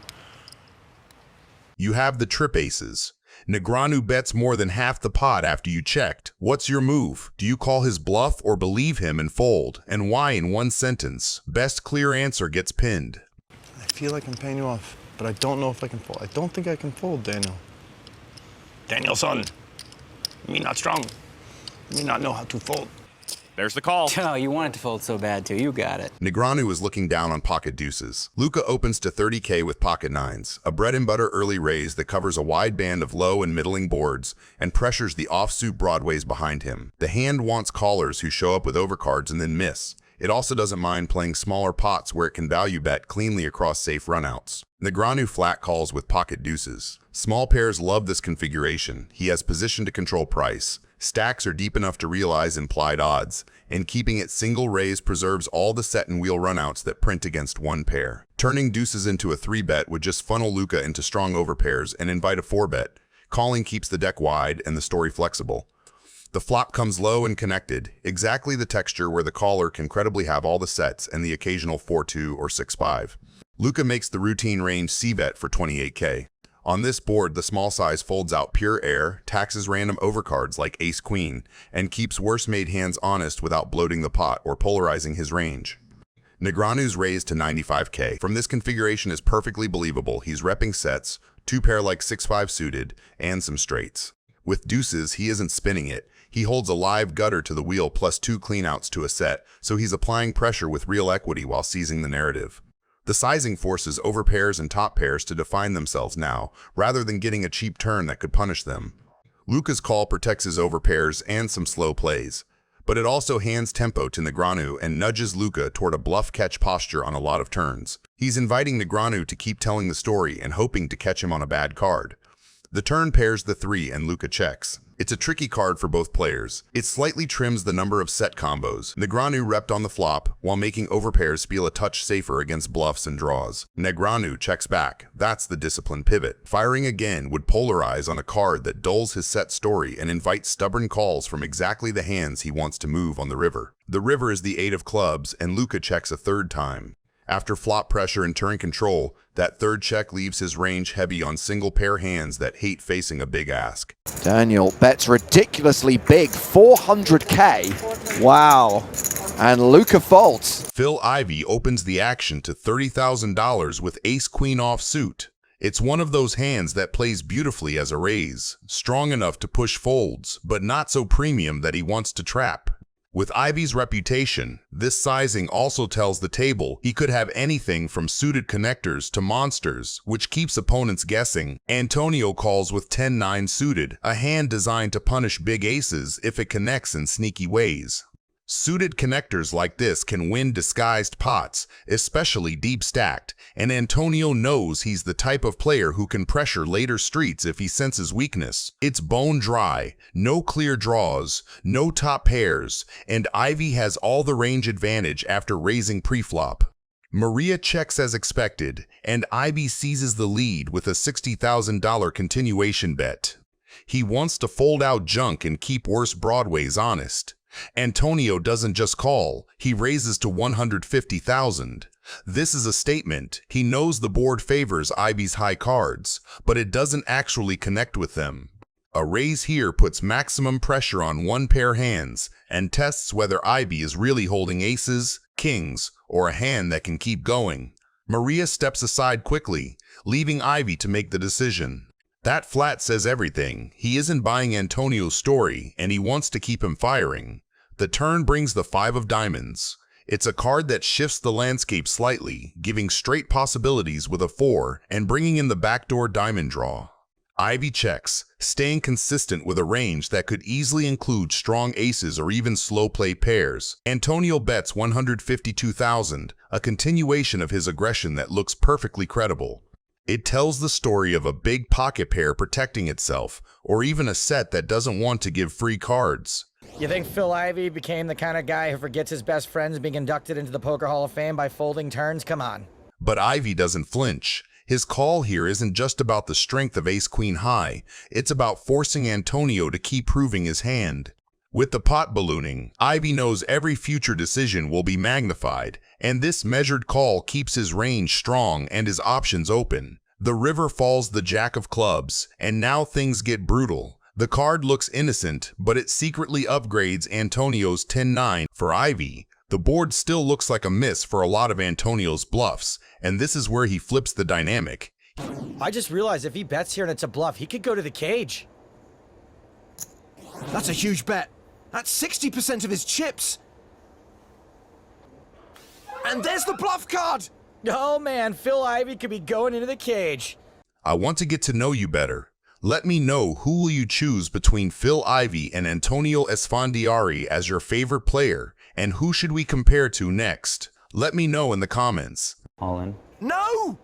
You have the trip aces. Negreanu bets more than half the pot after you checked. What's your move? Do you call his bluff or believe him and fold? And why in one sentence? Best clear answer gets pinned. I feel like I'm paying you off, but I don't know if I can fold. I don't think I can fold, Daniel. Daniel, son. Me not strong. may not know how to fold. There's the call. Oh, you want it to fold so bad, too. You got it. Negreanu is looking down on pocket deuces. Luca opens to 30K with pocket nines, a bread-and-butter early raise that covers a wide band of low and middling boards and pressures the offsuit broadways behind him. The hand wants callers who show up with overcards and then miss. It also doesn't mind playing smaller pots where it can value bet cleanly across safe runouts. Negreanu flat calls with pocket deuces. Small pairs love this configuration. He has position to control price. Stacks are deep enough to realize implied odds, and keeping it single raise preserves all the set and wheel runouts that print against one pair. Turning deuces into a 3-bet would just funnel Luca into strong overpairs and invite a 4-bet. Calling keeps the deck wide and the story flexible. The flop comes low and connected, exactly the texture where the caller can credibly have all the sets and the occasional 4-2 or 6-5. Luca makes the routine range C-bet for 28K. On this board, the small size folds out pure air, taxes random overcards like ace-queen, and keeps worse-made hands honest without bloating the pot or polarizing his range. Negreanu's raised to 95K. From this configuration is perfectly believable. He's repping sets, 2-pair like 6-5 suited, and some straights. With deuces, he isn't spinning it. He holds a live gutter to the wheel plus 2 cleanouts to a set, so he's applying pressure with real equity while seizing the narrative. The sizing forces overpairs and top pairs to define themselves now, rather than getting a cheap turn that could punish them. Luca's call protects his overpairs and some slow plays, but it also hands tempo to Negreanu and nudges Luca toward a bluff-catch posture on a lot of turns. He's inviting Negreanu to keep telling the story and hoping to catch him on a bad card. The turn pairs the 3 and Luca checks. It's a tricky card for both players. It slightly trims the number of set combos. Negreanu repped on the flop, while making overpairs feel a touch safer against bluffs and draws. Negreanu checks back. That's the disciplined pivot. Firing again would polarize on a card that dulls his set story and invites stubborn calls from exactly the hands he wants to move on the river. The river is the 8 of clubs, and Luca checks a 3rd time. After flop pressure and turn control, that 3rd check leaves his range heavy on single pair hands that hate facing a big ask. Daniel bets ridiculously big, 400K. Wow. And Luca folds. Phil Ivey opens the action to $30,000 with ace-queen offsuit. It's one of those hands that plays beautifully as a raise, strong enough to push folds, but not so premium that he wants to trap. With Ivey's reputation, this sizing also tells the table he could have anything from suited connectors to monsters, which keeps opponents guessing. Antonio calls with 10-9 suited, a hand designed to punish big aces if it connects in sneaky ways. Suited connectors like this can win disguised pots, especially deep stacked, and Antonio knows he's the type of player who can pressure later streets if he senses weakness. It's bone dry, no clear draws, no top pairs, and Ivey has all the range advantage after raising preflop. Maria checks as expected, and Ivey seizes the lead with a $60,000 continuation bet. He wants to fold out junk and keep worse broadways honest. Antonio doesn't just call, he raises to $150,000. This is a statement. He knows the board favors Ivey's high cards, but it doesn't actually connect with them. A raise here puts maximum pressure on 1-pair hands and tests whether Ivey is really holding aces, kings, or a hand that can keep going. Maria steps aside quickly, leaving Ivey to make the decision. That flat says everything. He isn't buying Antonio's story, and he wants to keep him firing. The turn brings the 5 of diamonds. It's a card that shifts the landscape slightly, giving straight possibilities with a 4 and bringing in the backdoor diamond draw. Ivey checks, staying consistent with a range that could easily include strong aces or even slow play pairs. Antonio bets $152,000, a continuation of his aggression that looks perfectly credible. It tells the story of a big pocket pair protecting itself, or even a set that doesn't want to give free cards. You think Phil Ivey became the kind of guy who forgets his best friends being inducted into the Poker Hall of Fame by folding turns? Come on. But Ivey doesn't flinch. His call here isn't just about the strength of ace-queen high, it's about forcing Antonio to keep proving his hand. With the pot ballooning, Ivey knows every future decision will be magnified, and this measured call keeps his range strong and his options open. The river falls the jack of clubs, and now things get brutal. The card looks innocent, but it secretly upgrades Antonio's 10-9 for Ivey. The board still looks like a miss for a lot of Antonio's bluffs, and this is where he flips the dynamic. I just realized if he bets here and it's a bluff, he could go to the cage. That's a huge bet. That's 60% of his chips. And there's the bluff card. Oh man, Phil Ivey could be going into the cage. I want to get to know you better. Let me know who will you choose between Phil Ivey and Antonio Esfandiari as your favorite player, and who should we compare to next? Let me know in the comments. All in. No!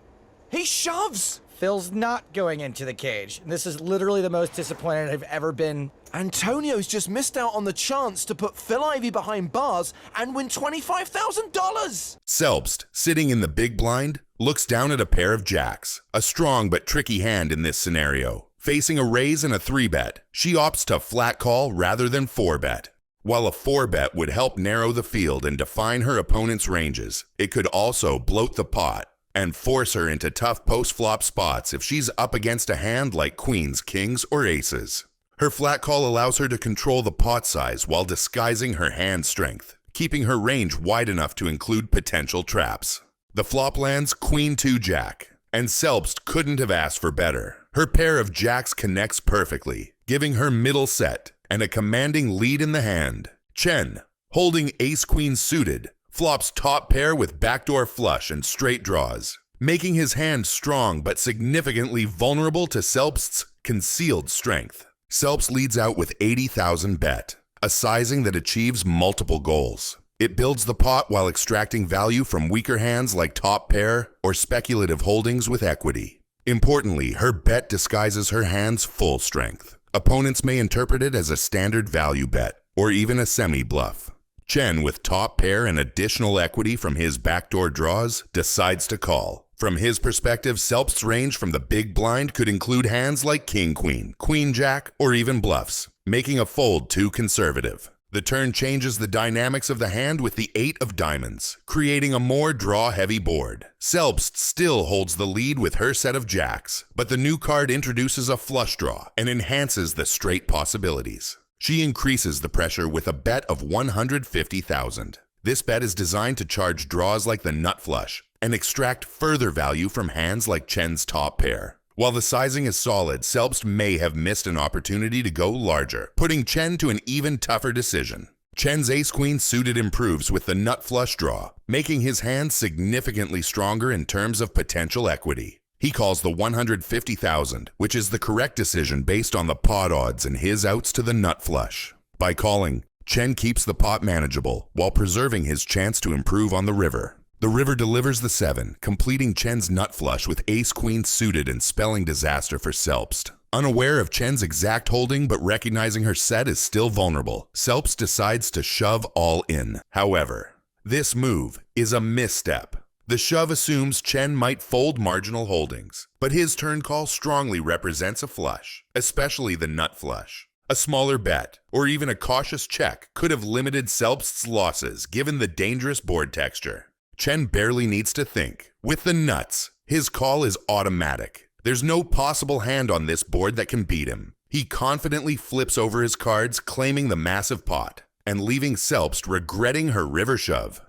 He shoves! Phil's not going into the cage. This is literally the most disappointed I've ever been. Antonio's just missed out on the chance to put Phil Ivey behind bars and win $25,000! Selbst, sitting in the big blind, looks down at a pair of jacks. A strong but tricky hand in this scenario. Facing a raise and a 3-bet, she opts to flat call rather than 4-bet. While a 4-bet would help narrow the field and define her opponent's ranges, it could also bloat the pot and force her into tough post-flop spots if she's up against a hand like queens, kings, or aces. Her flat call allows her to control the pot size while disguising her hand strength, keeping her range wide enough to include potential traps. The flop lands Queen 2 Jack, and Selbst couldn't have asked for better. Her pair of jacks connects perfectly, giving her middle set and a commanding lead in the hand. Chen, holding Ace-Queen suited, flops top pair with backdoor flush and straight draws, making his hand strong but significantly vulnerable to Selbst's concealed strength. Selbst leads out with 80,000 bet, a sizing that achieves multiple goals. It builds the pot while extracting value from weaker hands like top pair or speculative holdings with equity. Importantly, her bet disguises her hand's full strength. Opponents may interpret it as a standard value bet or even a semi-bluff. Chen, with top pair and additional equity from his backdoor draws, decides to call. From his perspective, Selbst's range from the big blind could include hands like king-queen, queen-jack, or even bluffs, making a fold too conservative. The turn changes the dynamics of the hand with the 8 of diamonds, creating a more draw-heavy board. Selbst still holds the lead with her set of jacks, but the new card introduces a flush draw and enhances the straight possibilities. She increases the pressure with a bet of 150,000. This bet is designed to charge draws like the nut flush and extract further value from hands like Chen's top pair. While the sizing is solid, Selbst may have missed an opportunity to go larger, putting Chen to an even tougher decision. Chen's ace-queen suited improves with the nut flush draw, making his hand significantly stronger in terms of potential equity. He calls the 150,000, which is the correct decision based on the pot odds and his outs to the nut flush. By calling, Chen keeps the pot manageable while preserving his chance to improve on the river. The river delivers the 7, completing Chen's nut flush with ace-queen suited and spelling disaster for Selbst. Unaware of Chen's exact holding but recognizing her set is still vulnerable, Selbst decides to shove all in. However, this move is a misstep. The shove assumes Chen might fold marginal holdings, but his turn call strongly represents a flush, especially the nut flush. A smaller bet, or even a cautious check, could have limited Selbst's losses given the dangerous board texture. Chen barely needs to think. With the nuts, his call is automatic. There's no possible hand on this board that can beat him. He confidently flips over his cards, claiming the massive pot, and leaving Selbst regretting her river shove.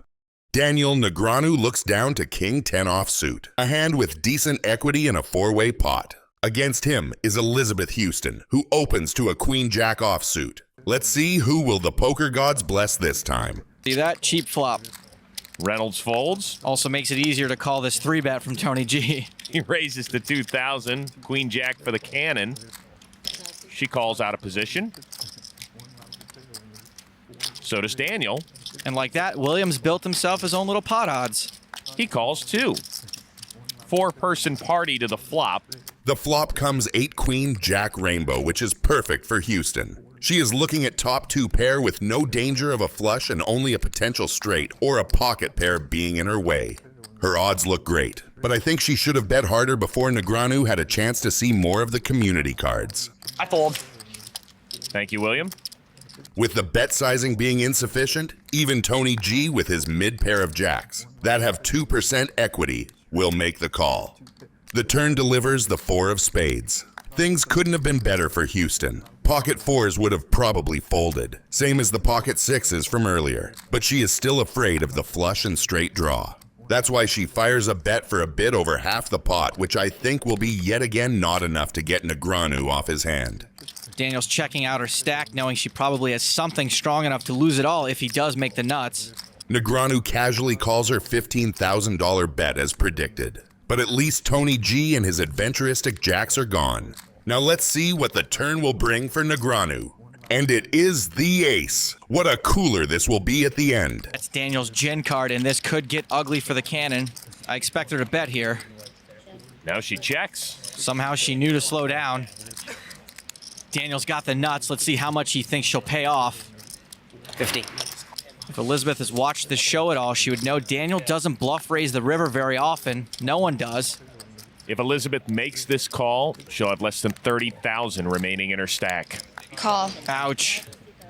Daniel Negreanu looks down to King 10 offsuit, a hand with decent equity in a 4-way pot. Against him is Elizabeth Houston, who opens to a Queen-Jack offsuit. Let's see who will the poker gods bless this time. See that? Cheap flop. Reynolds folds. Also makes it easier to call this 3-bet from Tony G. He raises to 2,000. Queen-Jack for the cannon. She calls out of position. So does Daniel. And like that, Williams built himself his own little pot odds. He calls 2. 4-person party to the flop. The flop comes 8 Queen Jack Rainbow, which is perfect for Houston. She is looking at top 2 pair with no danger of a flush and only a potential straight or a pocket pair being in her way. Her odds look great, but I think she should have bet harder before Negreanu had a chance to see more of the community cards. I fold. Thank you, William. With the bet sizing being insufficient, even Tony G with his mid pair of jacks that have 2% equity will make the call. The turn delivers the 4 of spades. Things couldn't have been better for Houston. Pocket 4s would have probably folded, same as the pocket 6s from earlier, but she is still afraid of the flush and straight draw. That's why she fires a bet for a bit over half the pot, which I think will be yet again not enough to get Negreanu off his hand. Daniel's checking out her stack, knowing she probably has something strong enough to lose it all if he does make the nuts. Negreanu casually calls her $15,000 bet as predicted. But at least Tony G and his adventuristic jacks are gone. Now let's see what the turn will bring for Negreanu. And it is the ace. What a cooler this will be at the end. That's Daniel's gin card, and this could get ugly for the cannon. I expect her to bet here. Now she checks. Somehow she knew to slow down. Daniel's got the nuts. Let's see how much he thinks she'll pay off. 50. If Elizabeth has watched the show at all, she would know Daniel doesn't bluff raise the river very often. No one does. If Elizabeth makes this call, she'll have less than 30,000 remaining in her stack. Call. Ouch.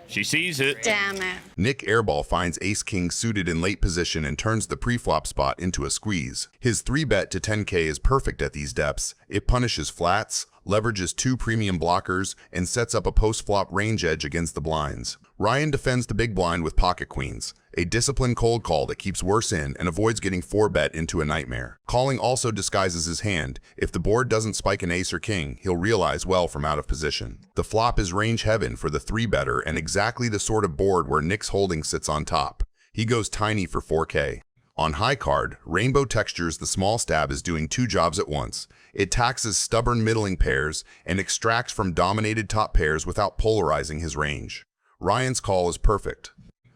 She sees it. Damn it. Nick Airball finds ace-king suited in late position and turns the pre-flop spot into a squeeze. His 3-bet to 10K is perfect at these depths. It punishes flats, leverages 2 premium blockers, and sets up a post-flop range edge against the blinds. Ryan defends the big blind with pocket queens, a disciplined cold call that keeps worse in and avoids getting 4-bet into a nightmare. Calling also disguises his hand. If the board doesn't spike an ace or king, he'll realize well from out of position. The flop is range heaven for the 3-better and exactly the sort of board where Nick's holding sits on top. He goes tiny for 4K. On high card, Rainbow textures the small stab is doing 2 jobs at once. It taxes stubborn middling pairs and extracts from dominated top pairs without polarizing his range. Ryan's call is perfect.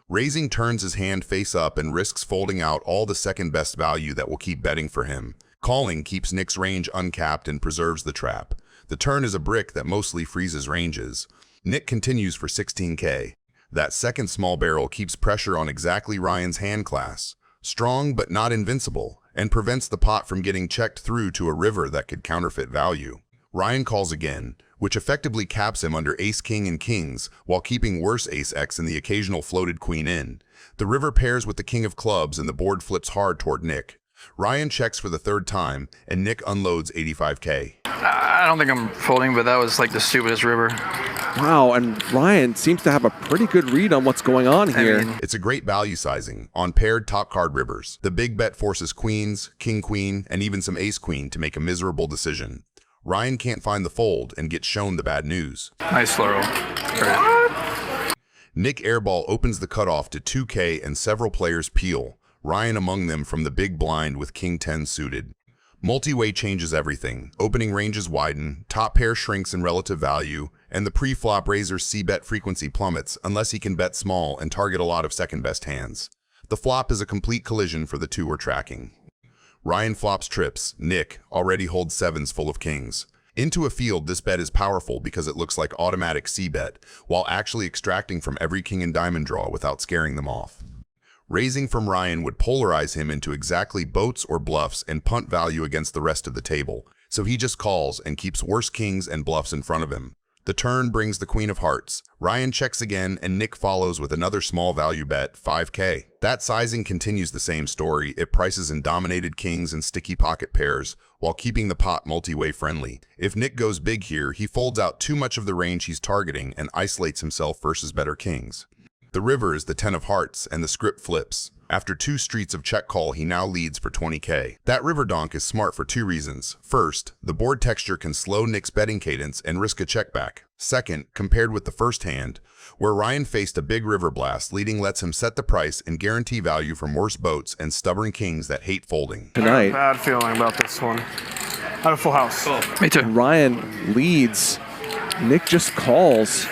Raising turns his hand face up and risks folding out all the second best value that will keep betting for him. Calling keeps Nick's range uncapped and preserves the trap. The turn is a brick that mostly freezes ranges. Nick continues for 16K. That second small barrel keeps pressure on exactly Ryan's hand class. Strong but not invincible, and prevents the pot from getting checked through to a river that could counterfeit value. Ryan calls again, which effectively caps him under ace king and kings while keeping worse ace x and the occasional floated queen in. The river pairs with the king of clubs and the board flips hard toward Nick. Ryan checks for the 3rd time and Nick unloads 85K. I don't think I'm folding, but that was like the stupidest river. Wow, and Ryan seems to have a pretty good read on what's going on here. It's a great value sizing on paired top card rivers. The big bet forces queens, king queen, and even some ace queen to make a miserable decision. Ryan can't find the fold and gets shown the bad news. Nice slow roll. Nick Airball opens the cutoff to 2K and several players peel, Ryan among them from the big blind with king 10 suited. Multi-way changes everything. Opening ranges widen, top pair shrinks in relative value, and the pre-flop raiser's c-bet frequency plummets unless he can bet small and target a lot of second-best hands. The flop is a complete collision for the two we're tracking. Ryan flops trips. Nick already holds 7s full of kings. Into a field, this bet is powerful because it looks like automatic c-bet, while actually extracting from every king and diamond draw without scaring them off. Raising from Ryan would polarize him into exactly boats or bluffs and punt value against the rest of the table, so he just calls and keeps worse kings and bluffs in front of him. The turn brings the queen of hearts. Ryan checks again and Nick follows with another small value bet, 5K. That sizing continues the same story. It prices in dominated kings and sticky pocket pairs while keeping the pot multi-way friendly. If Nick goes big here, he folds out too much of the range he's targeting and isolates himself versus better kings. The river is the 10 of hearts and the script flips. After 2 streets of check call, he now leads for 20K. That river donk is smart for 2 reasons. First, the board texture can slow Nick's betting cadence and risk a check back. Second, compared with the first hand, where Ryan faced a big river blast, leading lets him set the price and guarantee value from worse boats and stubborn kings that hate folding. I have a bad feeling about this one. I have a full house. Me too. Ryan leads. Nick just calls,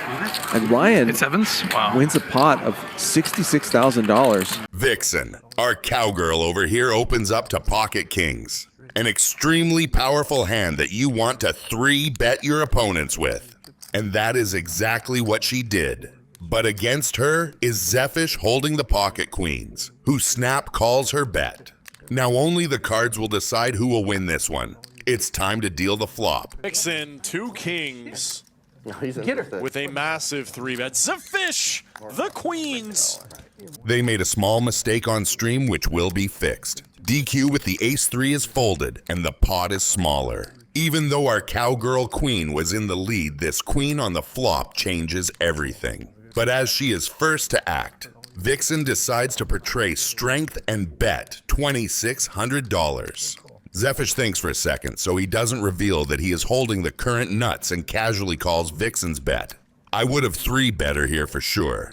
and Ryan wins a pot of $66,000. Vixen, our cowgirl over here, opens up to pocket kings. An extremely powerful hand that you want to 3-bet your opponents with. And that is exactly what she did. But against her is Zefish holding the pocket queens, who snap calls her bet. Now only the cards will decide who will win this one. It's time to deal the flop. Vixen, 2 kings. Get her. With a massive 3-bet. Zefish, the queens. They made a small mistake on stream which will be fixed. DQ with the ace-3 is folded and the pot is smaller. Even though our cowgirl queen was in the lead, this queen on the flop changes everything. But as she is first to act, Vixen decides to portray strength and bet $2,600. Zefish thinks for a second, so he doesn't reveal that he is holding the current nuts and casually calls Vixen's bet. I would have 3-bet her here for sure.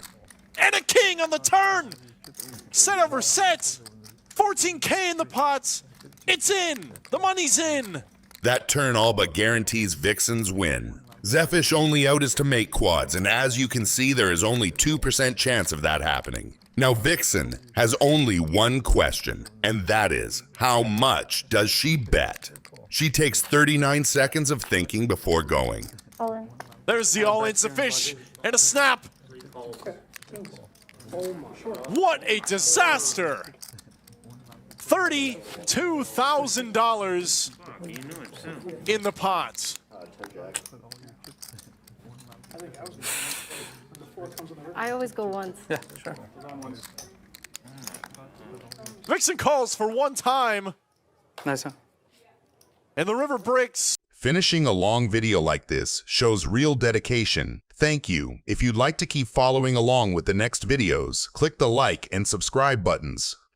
And a king on the turn! Set over set! 14K in the pots! It's in! The money's in! That turn all but guarantees Vixen's win. Zefish only out is to make quads, and as you can see, there is only 2% chance of that happening. Now Vixen has only one question, and that is, how much does she bet? She takes 39 seconds of thinking before going. All in. There's the all-in Zefish and a snap. What a disaster! $32,000 in the pot. I always go once. Yeah, sure. Vixen calls for one time. Nice, huh? And the river breaks. Finishing a long video like this shows real dedication. Thank you. If you'd like to keep following along with the next videos, click the like and subscribe buttons.